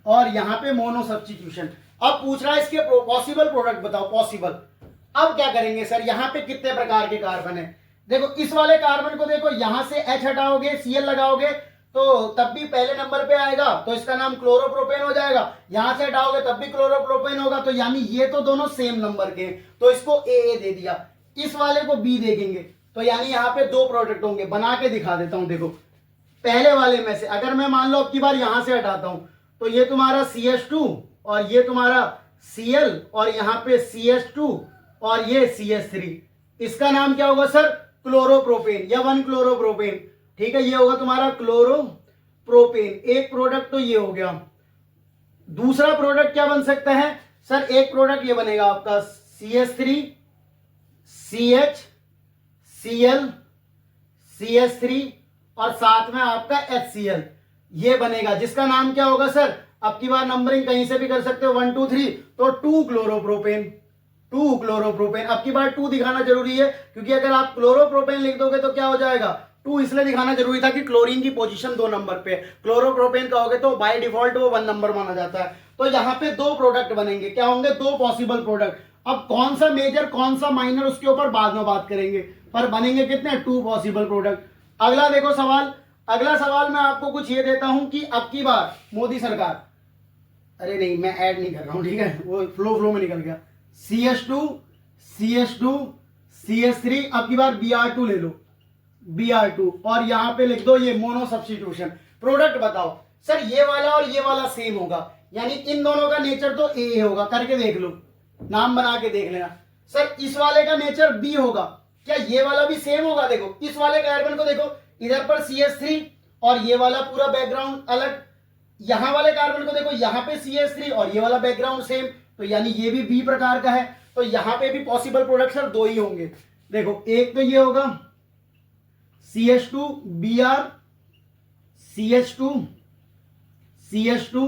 और यहां पे मोनो सब्स्टिट्यूशन। अब पूछ रहा है इसके पॉसिबल प्रोडक्ट बताओ, पॉसिबल। अब क्या करेंगे सर, यहां पे कितने प्रकार के कार्बन है? देखो इस वाले कार्बन को देखो, यहां से H हटाओगे, Cl लगाओगे तो तब भी पहले नंबर पे आएगा, तो इसका नाम क्लोरोप्रोपेन हो जाएगा। यहां से हटाओगे तब भी क्लोरोप्रोपेन होगा, तो यानी ये तो दोनों सेम नंबर के, तो इसको ए दे दिया। इस वाले को बी देखेंगे तो यानी यहाँ पे दो प्रोडक्ट होंगे। बना के दिखा देता हूं, देखो पहले वाले में से अगर मैं मान लो अब की बार यहां से हटाता हूं तो ये तुम्हारा CH2 और ये तुम्हारा Cl और यहाँ पे CH2 और ये CH3, इसका नाम क्या होगा सर? क्लोरोप्रोपेन या 1 क्लोरोप्रोपेन। ठीक है, ये होगा तुम्हारा क्लोरोप्रोपेन। एक प्रोडक्ट तो ये हो गया। दूसरा प्रोडक्ट क्या बन सकता है सर? एक प्रोडक्ट ये बनेगा आपका CH3 CH Cl CH3 और साथ में आपका HCl, ये बनेगा जिसका नाम क्या होगा सर? अब की बार नंबरिंग कहीं से भी कर सकते हो, 1 2 3, तो 2 क्लोरोप्रोपेन। 2 क्लोरोप्रोपेन। अब की बार 2 दिखाना जरूरी है क्योंकि अगर आप क्लोरोप्रोपेन लिख दोगे तो क्या हो जाएगा? 2 इसलिए दिखाना जरूरी था कि क्लोरीन की पोजीशन 2 नंबर पे, क्लोरोप्रोपेन कहोगे तो बाय डिफॉल्ट वो 1 नंबर माना जाता है। तो यहाँ पे 2 प्रोडक्ट बनेंगे। क्या होंगे? 2 पॉसिबल प्रोडक्ट। अब कौन सा मेजर कौन सा माइनर उसके ऊपर बाद में बात करेंगे, पर बनेंगे कितने? 2 पॉसिबल प्रोडक्ट। अगला देखो सवाल। अगला सवाल मैं आपको कुछ ये देता हूं कि अब की बार मोदी सरकार, अरे नहीं मैं ऐड नहीं कर रहा हूं, ठीक है, वो फ्लो में निकल गया। CH2 CH2 CH3, अब की बार Br2 ले लो, Br2 और यहां पे लिख दो ये मोनो सब्स्टिट्यूशन। प्रोडक्ट बताओ सर, ये वाला और ये वाला सेम होगा, यानी इन दोनों का नेचर तो ए होगा। करके देख लो, नाम बना के देख लेना। सर इस वाले का नेचर बी होगा, क्या ये वाला भी सेम होगा? देखो इस वाले कार्बन को देखो, इधर पर CH3 और ये वाला पूरा बैकग्राउंड अलग। यहां वाले कार्बन को देखो, यहां पे CH3 और ये वाला बैकग्राउंड सेम, तो यानी ये भी बी प्रकार का है। तो यहां पे भी पॉसिबल प्रोडक्ट सर 2 ही होंगे। देखो एक तो ये होगा CH2 Br CH2 CH2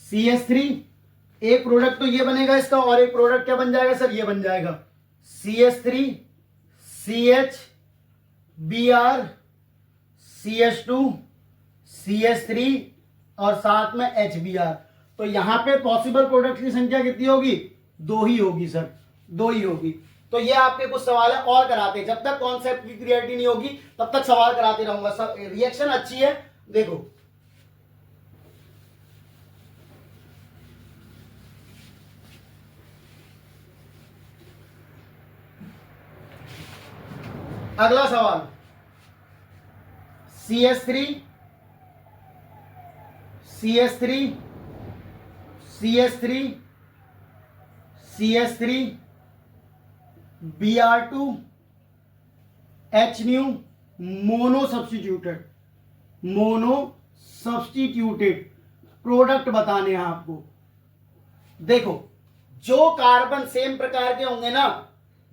CH3, एक प्रोडक्ट तो ये बनेगा इसका, और एक प्रोडक्ट क्या बन जाएगा सर? ये बन जाएगा CH3 CH Br CH2 CH3 और साथ में HBr। तो यहां पे पॉसिबल प्रोडक्ट की संख्या कितनी होगी? 2 ही होगी सर, 2 ही होगी। तो ये आपके कुछ सवाल है और कराते, जब तक कॉन्सेप्ट की क्लियरिटी नहीं होगी तब तक सवाल कराते रहूंगा। सब रिएक्शन अच्छी है। देखो अगला सवाल, CH3 CH3 CH3 CH3 Br2 HNu mono substituted, mono substituted product बताने हैं आपको। देखो जो कार्बन सेम प्रकार के होंगे ना,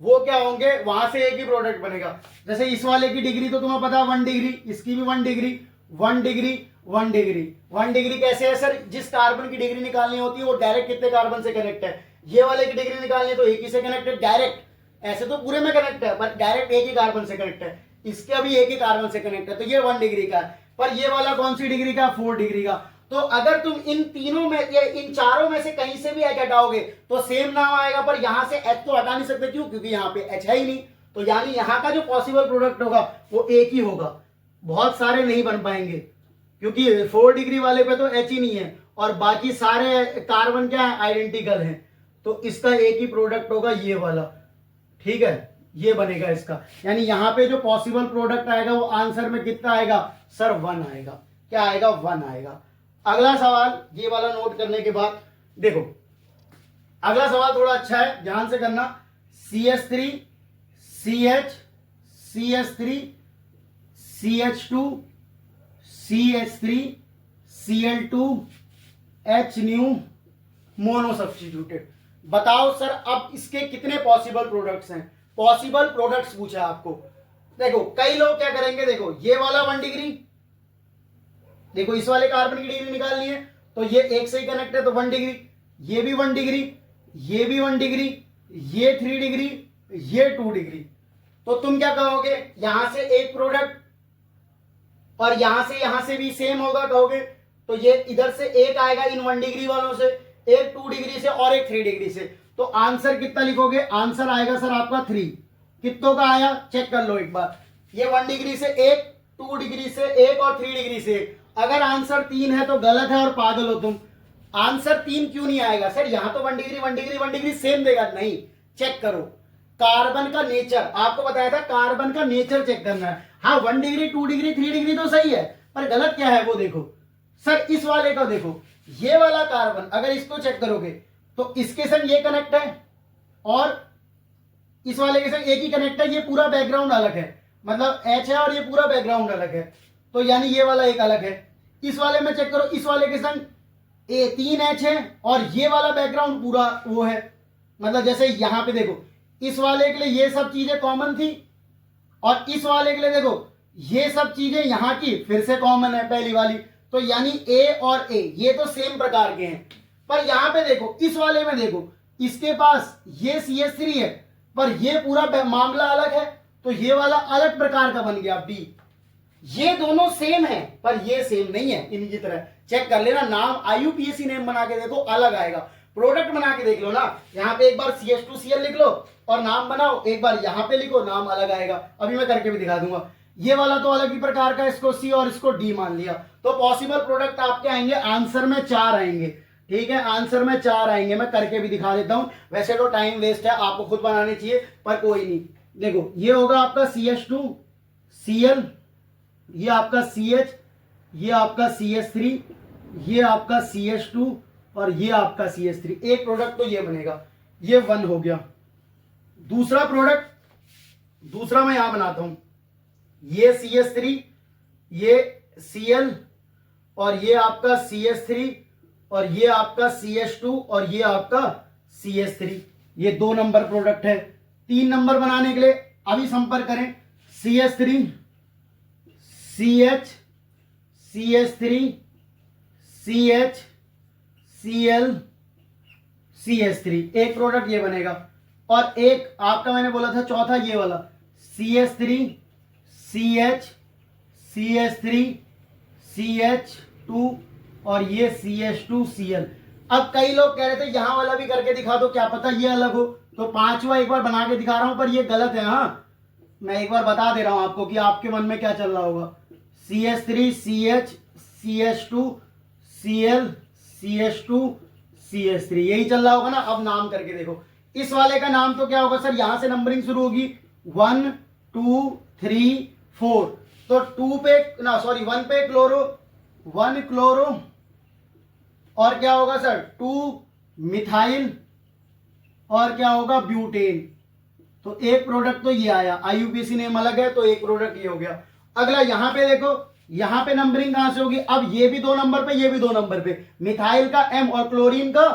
वो क्या होंगे? वहां से एक ही प्रोडक्ट बनेगा। जैसे इस वाले की डिग्री तो तुम्हें पता है 1 डिग्री, इसकी भी 1 डिग्री, 1 डिग्री, 1 डिग्री। 1 डिग्री कैसे है सर? जिस कार्बन की डिग्री निकालनी होती है वो डायरेक्ट कितने कार्बन से कनेक्ट है। ये वाले की डिग्री निकालनी है तो एक ही से कनेक्ट है डायरेक्ट, ऐसे तो पूरे में कनेक्ट है पर डायरेक्ट एक ही कार्बन से कनेक्ट है। इसका भी एक ही कार्बन से कनेक्ट है, तो ये 1 डिग्री का है। पर ये वाला कौन सी डिग्री का? 4 डिग्री का। तो अगर तुम इन तीनों में या इन चारों में से कहीं से भी H हटाओगे तो सेम नाम आएगा, पर यहां से H तो हटा नहीं सकते, क्यों? क्योंकि यहां पे H है ही नहीं। तो यानी यहां का जो पॉसिबल प्रोडक्ट होगा वो एक ही होगा, बहुत सारे नहीं बन पाएंगे क्योंकि 4 डिग्री वाले पे तो H ही नहीं है और बाकी सारे कार्बन क्या है? आइडेंटिकल हैं। तो इसका एक ही प्रोडक्ट होगा, ये वाला। ठीक है, ये बनेगा इसका। यानी यहां पे जो पॉसिबल प्रोडक्ट आएगा वो आंसर में कितना आएगा सर? 1 आएगा। क्या आएगा? 1 आएगा। अगला सवाल, ये वाला नोट करने के बाद देखो अगला सवाल थोड़ा अच्छा है, ध्यान से करना। CH3 CH CH3 CH2 CH3 Cl2 HNu mono substituted. बताओ सर अब इसके कितने पॉसिबल प्रोडक्ट्स हैं? पॉसिबल प्रोडक्ट्स पूछा आपको। देखो कई लोग क्या करेंगे, देखो ये वाला 1 डिग्री, देखो इस वाले कार्बन की डिग्री निकालनी है तो ये एक से ही कनेक्ट है तो 1 डिग्री, ये भी 1 डिग्री, ये भी 1 डिग्री, ये 3 डिग्री, ये 2 डिग्री। तो तुम क्या कहोगे, यहां से एक प्रोडक्ट और यहां से भी सेम होगा कहोगे, तो ये इधर से एक आएगा इन 1 डिग्री वालों से, एक 2 डिग्री से और एक 3 डिग्री से। तो आंसर कितना लिखोगे, आंसर आएगा सर आपका 3। कितनों का आया चेक कर लो एक बार, ये 1 डिग्री से एक, 2 डिग्री से एक और 3 डिग्री से एक। अगर आंसर 3 है तो गलत है और पागल हो तुम। आंसर 3 क्यों नहीं आएगा सर, यहां तो 1 डिग्री 1 डिग्री 1 डिग्री सेम देगा, नहीं। चेक करो कार्बन का नेचर, आपको बताया था कार्बन का नेचर चेक करना है। हाँ 1 डिग्री 2 डिग्री 3 डिग्री तो सही है, पर गलत क्या है वो देखो सर। इस वाले का देखो, ये वाला कार्बन अगर इसको चेक करोगे तो इसके संग ये कनेक्ट है और इस वाले के संग एक ही कनेक्ट है, ये पूरा बैकग्राउंड अलग है, मतलब H है और ये पूरा बैकग्राउंड अलग है, तो यानी ये वाला एक अलग है। इस वाले में चेक करो, इस वाले के संग 3H है और ये वाला बैकग्राउंड पूरा वो है, मतलब जैसे यहां पे देखो इस वाले के लिए ये सब चीजें कॉमन थी और इस वाले के लिए देखो ये सब चीजें यहां की फिर से कॉमन है पहली वाली, तो यानी A और A ये तो सेम प्रकार के हैं। पर यहां पे देखो इस वाले में देखो, इसके पास ये CH3 है पर ये पूरा मामला अलग है, तो ये वाला अलग प्रकार का बन गया B। ये दोनों सेम है पर ये सेम नहीं है इनकी तरह। चेक कर लेना, नाम IUPAC नेम बना के देखो अलग आएगा, प्रोडक्ट बना के देख लो ना, यहाँ पे एक बार CH2Cl लिख लो और नाम बनाओ, एक बार यहाँ पे लिखो नाम अलग आएगा। अभी मैं करके भी दिखा दूंगा। ये वाला तो अलग ही प्रकार का, इसको C और इसको D मान लिया, तो पॉसिबल प्रोडक्ट आपके आएंगे आंसर में 4 आएंगे। ठीक है, आंसर में 4 आएंगे, मैं करके भी दिखा देता हूं। वैसे तो टाइम वेस्ट है, आपको खुद बनाने चाहिए, पर कोई नहीं। देखो ये होगा आपका CH2Cl, ये आपका CH, ये आपका CH3, ये आपका CH2 और ये आपका CH3। एक प्रोडक्ट तो ये बनेगा, ये 1 हो गया। दूसरा प्रोडक्ट, दूसरा मैं यहां बनाता हूं, ये CH3, ये Cl और ये आपका CH3 और ये आपका CH2 और ये आपका CH3। ये 2 नंबर प्रोडक्ट है। 3 नंबर बनाने के लिए अभी संपर्क करें, CH3 CH CH3 CH Cl CH3, एक प्रोडक्ट ये बनेगा। और एक आपका मैंने बोला था चौथा ये वाला CH3 CH CH3 CH2 और ये CH2Cl। अब कई लोग कह रहे थे यहां वाला भी करके दिखा दो, क्या पता ये अलग हो, तो 5वां एक बार बना के दिखा रहा हूं, पर ये गलत है। हाँ मैं एक बार बता दे रहा हूं आपको कि आपके मन में क्या चल रहा होगा। CH3 CH CH2 Cl CH2 CH3 यही चल रहा होगा ना। अब नाम करके देखो, इस वाले का नाम तो क्या होगा सर, यहां से नंबरिंग शुरू होगी 1 2 3 4, तो 2 पे ना सॉरी 1 पे क्लोरो, 1 क्लोरो और क्या होगा सर 2 मिथाइल और क्या होगा ब्यूटेन। तो एक प्रोडक्ट तो ये आया, IUPAC नेम अलग है तो एक प्रोडक्ट ये हो गया। अगला यहां पे देखो, यहां पे नंबरिंग कहां से होगी, अब ये भी 2 नंबर पे, ये भी 2 नंबर पे, मिथाइल का M और क्लोरीन का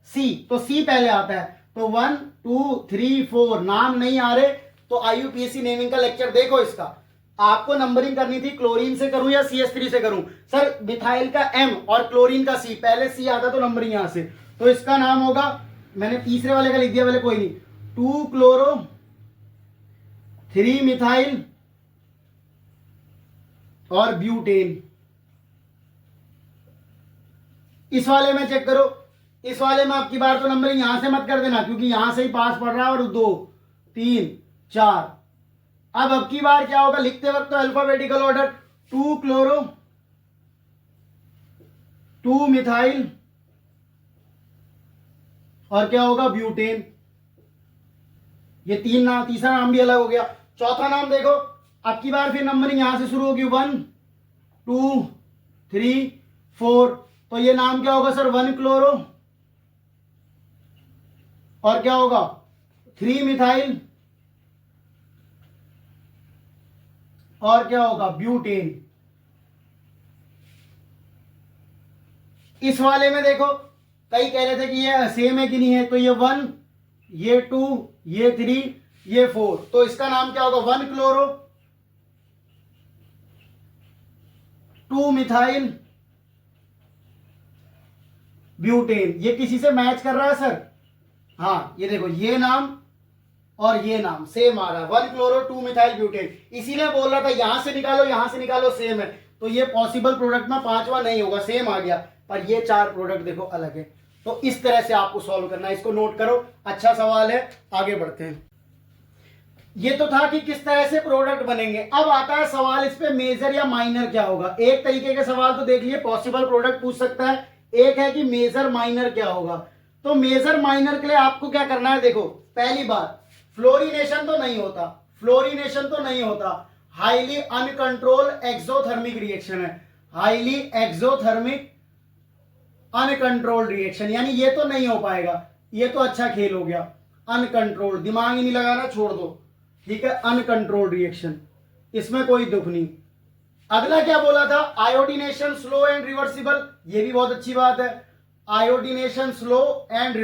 C, तो C पहले आता है, तो 1 2 3 4 नाम नहीं आ रहे, तो IUPAC नेमिंग का लेक्चर देखो। इसका आपको नंबरिंग करनी थी, क्लोरीन से करूं या CH3 से करूं सर, मिथाइल का M और क्लोरीन का C, पहले C आता तो नंबरिंग यहां से, तो इसका नाम होगा, मैंने तीसरे वाले का लिख दिया, पहले कोई नहीं, 2 क्लोरो 3 मिथाइल और ब्यूटेन। इस वाले में चेक करो, इस वाले में आपकी बार तो नंबरिंग यहां से मत कर देना क्योंकि यहां से ही पास पड़ रहा है, और 2 3 4। अब की बार क्या होगा, लिखते वक्त तो अल्फाबेटिकल ऑर्डर, 2 क्लोरो 2 मिथाइल और क्या होगा ब्यूटेन। ये 3 नाम, तीसरा नाम भी अलग हो गया। चौथा नाम देखो, अब की बार फिर नंबरिंग यहां से शुरू होगी 1 2 3 4, तो ये नाम क्या होगा सर 1 क्लोरो और क्या होगा 3 मिथाइल और क्या होगा ब्यूटेन। इस वाले में देखो कई कह रहे थे कि ये सेम है कि नहीं है, तो ये 1 ये 2 ये 3 ये 4, तो इसका नाम क्या होगा 1 क्लोरो 2 मिथाइल ब्यूटेन। ये किसी से मैच कर रहा है सर, हाँ ये देखो ये नाम और ये नाम सेम आ रहा है, 1 क्लोरो 2 मिथाइल ब्यूटेन। इसीलिए बोल रहा था यहां से निकालो सेम है, तो ये पॉसिबल प्रोडक्ट में पांचवा नहीं होगा, सेम आ गया, पर ये 4 प्रोडक्ट देखो अलग है। तो इस तरह से आपको सॉल्व करना है, इसको नोट करो, अच्छा सवाल है। आगे बढ़ते हैं। ये तो था कि किस तरह से प्रोडक्ट बनेंगे। अब आता है सवाल इस पे मेजर या माइनर क्या होगा। एक तरीके के सवाल तो देख लिए, पॉसिबल प्रोडक्ट पूछ सकता है, एक है कि मेजर माइनर क्या होगा। तो मेजर माइनर के लिए आपको क्या करना है, देखो पहली बात, फ्लोरीनेशन तो नहीं होता, हाईली अनकंट्रोल एक्सोथर्मिक रिएक्शन है, हाईली एक्सोथर्मिक अनकंट्रोल्ड रिएक्शन, यानी ये तो नहीं हो पाएगा। ये तो अच्छा खेल हो गया, अनकंट्रोल्ड, दिमाग ही नहीं लगाना, छोड़ दो, ठीक है, अनकंट्रोल्ड रिएक्शन, इसमें कोई दुख नहीं। अगला क्या बोला था, आयोडीनेशन स्लो एंड रिवर्सिबल, ये भी बहुत अच्छी बात है, आयोडीनेशन स्लो एंड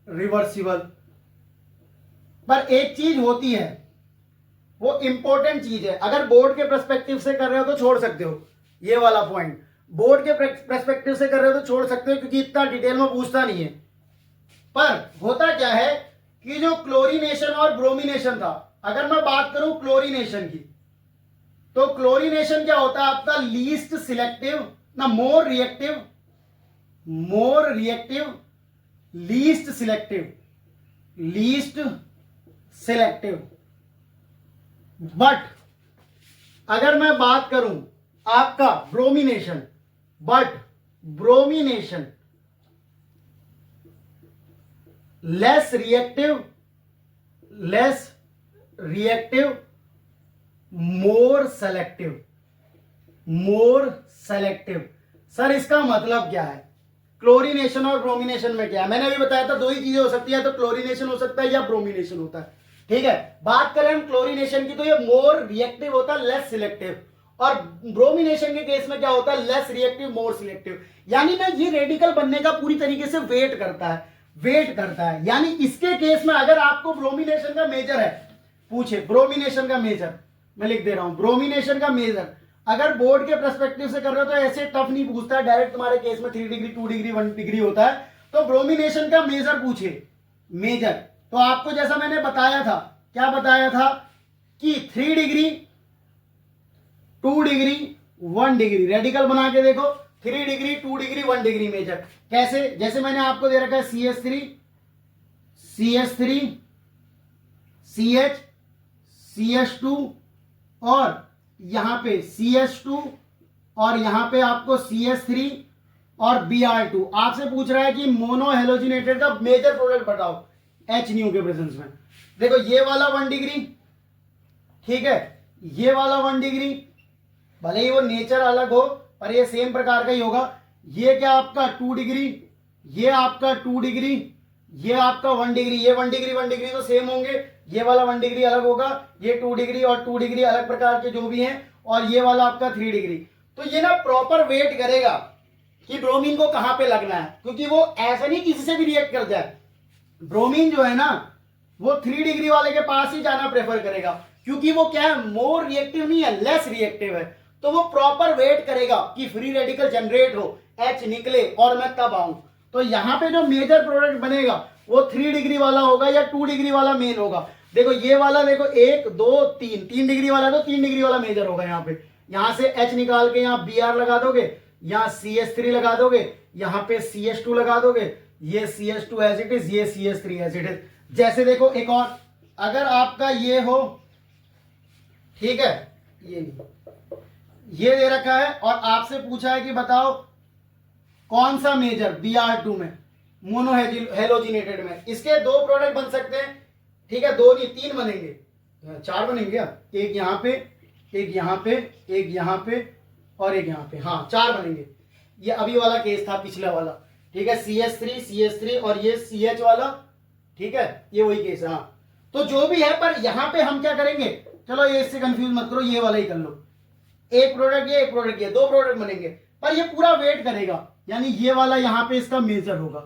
रिवर्सिबल। पर एक चीज होती है, वो इंपॉर्टेंट चीज है, अगर बोर्ड के पर्सपेक्टिव से कर रहे हो तो छोड़ सकते हो, ये वाला पॉइंट बोर्ड के पर्सपेक्टिव से कर रहे हो तो छोड़ सकते हो, क्योंकि इतना डिटेल में पूछता नहीं है। पर होता क्या है कि जो क्लोरीनेशन और ब्रोमिनेशन था, अगर मैं बात करूं क्लोरीनेशन की, तो क्लोरीनेशन क्या होता है आपका, लीस्ट सिलेक्टिव ना more reactive least selective. But अगर मैं बात करूं आपका ब्रोमिनेशन लेस रिएक्टिव मोर सेलेक्टिव। सर इसका मतलब क्या है, क्लोरीनेशन और ब्रोमिनेशन में क्या है, मैंने अभी बताया था, दो ही चीजें हो सकती है, तो क्लोरीनेशन हो सकता है या ब्रोमिनेशन होता है, ठीक है। बात करें हम क्लोरीनेशन की, तो ये मोर रिएक्टिव होता है, लेस सिलेक्टिव, और ब्रोमिनेशन के केस में क्या होता है, लेस रिएक्टिव मोर सिलेक्टिव। यानी ना ये रेडिकल बनने का पूरी तरीके से वेट करता है। यानी इसके केस में अगर आपको ब्रोमिनेशन का मेजर है, पूछे ब्रोमिनेशन का मेजर, मैं लिख दे रहा हूं, ब्रोमिनेशन का मेजर अगर बोर्ड के पर्सपेक्टिव से कर रहे हो तो ऐसे टफ नहीं पूछता है, डायरेक्ट तुम्हारे केस में 3 डिग्री 2 डिग्री 1 डिग्री होता है। तो ब्रोमिनेशन का मेजर पूछे, मेजर, तो आपको जैसा मैंने बताया था, क्या बताया था कि 3 डिग्री 2 डिग्री 1 डिग्री, रेडिकल बना के देखो, 3 डिग्री 2 डिग्री 1 डिग्री मेजर। कैसे, जैसे मैंने आपको दे रखा है CH3 CH CH2 और यहां पे CH2 और यहां पे आपको CH3 और Br2। आपसे पूछ रहा है कि मोनो हेलोजिनेटेड का मेजर प्रोडक्ट बताओ H न्यू के प्रेजेंस में। देखो ये वाला 1 डिग्री, ठीक है, ये वाला 1 डिग्री, भले ही वो नेचर अलग हो पर ये सेम प्रकार का ही होगा। ये क्या आपका 2 डिग्री, ये आपका 2 डिग्री, ये आपका 1 डिग्री, ये 1 डिग्री 1 डिग्री तो सेम होंगे, ये वाला 1 डिग्री अलग होगा, ये 2 डिग्री और 2 डिग्री अलग प्रकार के जो भी हैं, और ये वाला आपका 3 डिग्री। तो ये ना प्रॉपर वेट करेगा कि ब्रोमीन को कहां पे लगना है, क्योंकि वो ऐसा नहीं किसी से भी रिएक्ट कर जाए। ब्रोमीन जो है ना वो 3 डिग्री वाले के पास ही जाना प्रेफर करेगा, क्योंकि वो क्या है, मोर रिएक्टिव नहीं है, लेस रिएक्टिव है। तो वो प्रॉपर वेट करेगा कि फ्री रेडिकल जनरेट हो, H निकले और मैं तब आऊं। तो यहां पे जो मेजर प्रोडक्ट बनेगा वो 3 डिग्री वाला होगा या 2 डिग्री वाला मेन होगा। देखो ये वाला, देखो 1 2 3 डिग्री वाला, तो 3 डिग्री वाला मेजर होगा। यहाँ पे, यहां से H निकाल के यहाँ Br लगा दोगे, यहाँ CH3 लगा दोगे, यहाँ पे CH2 लगा दोगे, ये CH2 एज इट इज, ये CH3 एज इट इज। जैसे देखो एक और, अगर आपका ये हो, ठीक है, ये नहीं, ये दे रखा है और आपसे पूछा है कि बताओ कौन सा मेजर Br2 में, मोनो हेलोजिनेटेड में, इसके 2 प्रोडक्ट बन सकते हैं, ठीक है, 2 नहीं 3 बनेंगे, 4 बनेंगे क्या, एक यहाँ पे, एक यहाँ पे, एक यहाँ पे और एक यहाँ पे, हाँ 4 बनेंगे। ये अभी वाला केस था, पिछला वाला, ठीक है, CH3 और ये CH वाला, ठीक है, ये वही केस है। हाँ तो जो भी है, पर यहाँ पे हम क्या करेंगे, चलो ये इससे कंफ्यूज मत करो, ये वाला ही कर लो, एक प्रोडक्ट ये, एक प्रोडक्ट ये, 2 प्रोडक्ट बनेंगे, पर ये पूरा वेट करेगा, यानी ये वाला यहाँ पे इसका मेजर होगा,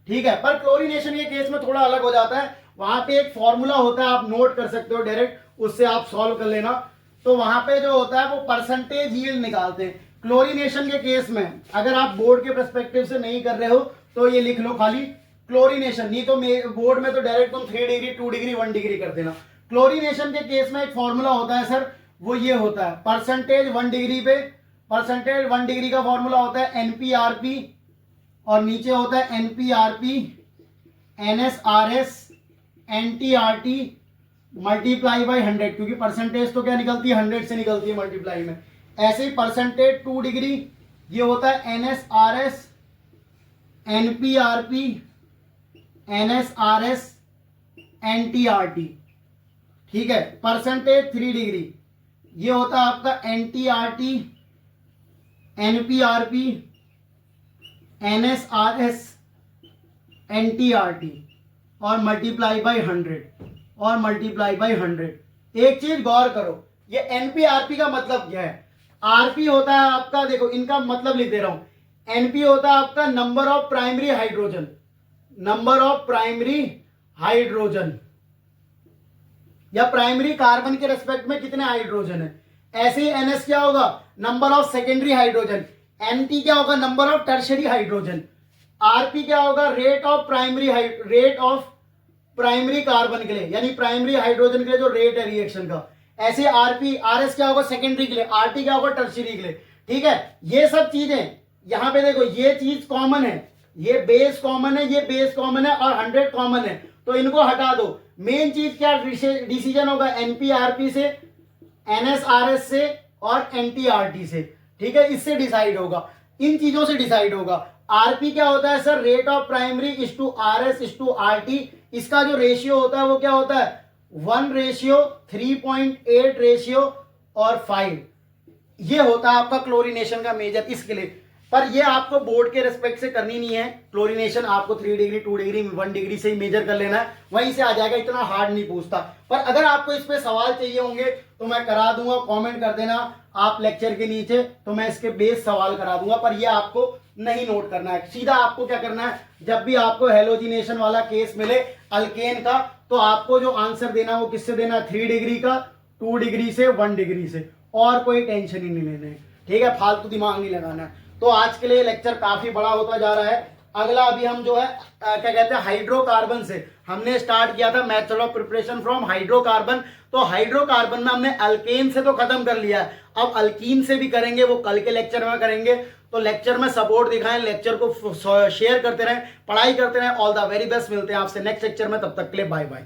ठीक है। पर क्लोरीनेशन के केस में थोड़ा अलग हो जाता है, वहां पे एक फॉर्मूला होता है, आप नोट कर सकते हो डायरेक्ट, उससे आप सॉल्व कर लेना। तो वहां पे जो होता है वो परसेंटेज यील्ड निकालते हैं। क्लोरीनेशन के केस में अगर आप बोर्ड के पर्सपेक्टिव से नहीं कर रहे हो तो ये लिख लो खाली क्लोरीनेशन, नहीं तो बोर्ड में तो डायरेक्ट तुम 3 डिग्री 2 डिग्री 1 डिग्री कर देना। क्लोरीनेशन के केस में एक फॉर्मूला होता है सर, वो ये होता है परसेंटेज 1 डिग्री पे, परसेंटेज 1 डिग्री का फॉर्मूला होता है एनपीआरपी, और नीचे होता है एनपीआरपी एनएसआरएस एनटीआरटी मल्टीप्लाई बाई 100, क्योंकि परसेंटेज तो क्या निकलती है 100 से निकलती है मल्टीप्लाई में। ऐसे ही परसेंटेज 2 डिग्री ये होता है एनएसआरएस एनपीआरपी एनएसआरएस एनटीआरटी, ठीक है। परसेंटेज 3 डिग्री ये होता है आपका एनटीआरटी एनपीआरपी एनएसआरएस एनटीआरटी और मल्टीप्लाई बाई 100 और मल्टीप्लाई बाई 100। एक चीज गौर करो, ये एनपीआरपी का मतलब क्या है। आरपी होता है आपका, देखो इनका मतलब लिख दे रहा हूं, एनपी होता है आपका number of primary hydrogen, number of primary hydrogen या प्राइमरी कार्बन के रेस्पेक्ट में कितने हाइड्रोजन है। ऐसे ही एनएस क्या होगा, number of secondary hydrogen. NT क्या होगा, number of tertiary hydrogen. RP क्या होगा, रेट ऑफ प्राइमरी कार्बन के लिए, यानी प्राइमरी हाइड्रोजन के लिए जो रेट है रिएक्शन का। ऐसे आरपी, आरएस क्या होगा सेकेंडरी के लिए, आरटी क्या होगा टर्शरी के लिए, ठीक है। ये सब चीजें यहां पे देखो, ये चीज कॉमन है, ये बेस कॉमन है, ये बेस कॉमन है और 100 कॉमन है, तो इनको हटा दो। मेन चीज क्या डिसीजन होगा, एनपीआरपी से, एनएसआरएस से और एनटीआरटी से, ठीक है। इससे डिसाइड होगा, इन चीजों से डिसाइड होगा। आरपी क्या होता है sir, rate of primary is to RS is to RT. इसका जो रेशियो होता है वो क्या होता है, 1:3.8 रेशियो और 5। ये होता है आपका क्लोरीनेशन का मेजर इसके लिए। पर ये आपको बोर्ड के रेस्पेक्ट से करनी नहीं है, क्लोरीनेशन आपको 3 डिग्री 2 डिग्री 1 डिग्री से ही मेजर कर लेना है, वहीं से आ जाएगा, इतना हार्ड नहीं पूछता। पर अगर आपको इस पे सवाल चाहिए होंगे तो मैं करा दूंगा, कमेंट कर देना आप लेक्चर के नीचे, तो मैं इसके बेस सवाल करा दूंगा। पर ये आपको नहीं नोट करना है, सीधा आपको क्या करना है, जब भी आपको हेलोजिनेशन वाला केस मिले अल्केन का, तो आपको जो आंसर देना है वो किससे देना है, 3 डिग्री का, 2 डिग्री से, 1 डिग्री से, और कोई टेंशन ही नहीं लेना है, ठीक है। फालतू दिमाग नहीं लगाना है। तो आज के लिए लेक्चर काफी बड़ा होता जा रहा है। अगला अभी हम जो है क्या कहते हैं, हाइड्रोकार्बन से हमने स्टार्ट किया था, method of preparation from hydrocarbon. तो हाइड्रोकार्बन में हमने अल्केन से तो खत्म कर लिया है, अब अल्कीन से भी करेंगे, वो कल के लेक्चर में करेंगे। तो लेक्चर में सपोर्ट दिखाएं, लेक्चर को शेयर करते रहें, पढ़ाई करते रहें। ऑल द वेरी बेस्ट, मिलते हैं आपसे नेक्स्ट लेक्चर में, तब तक के लिए बाय बाय।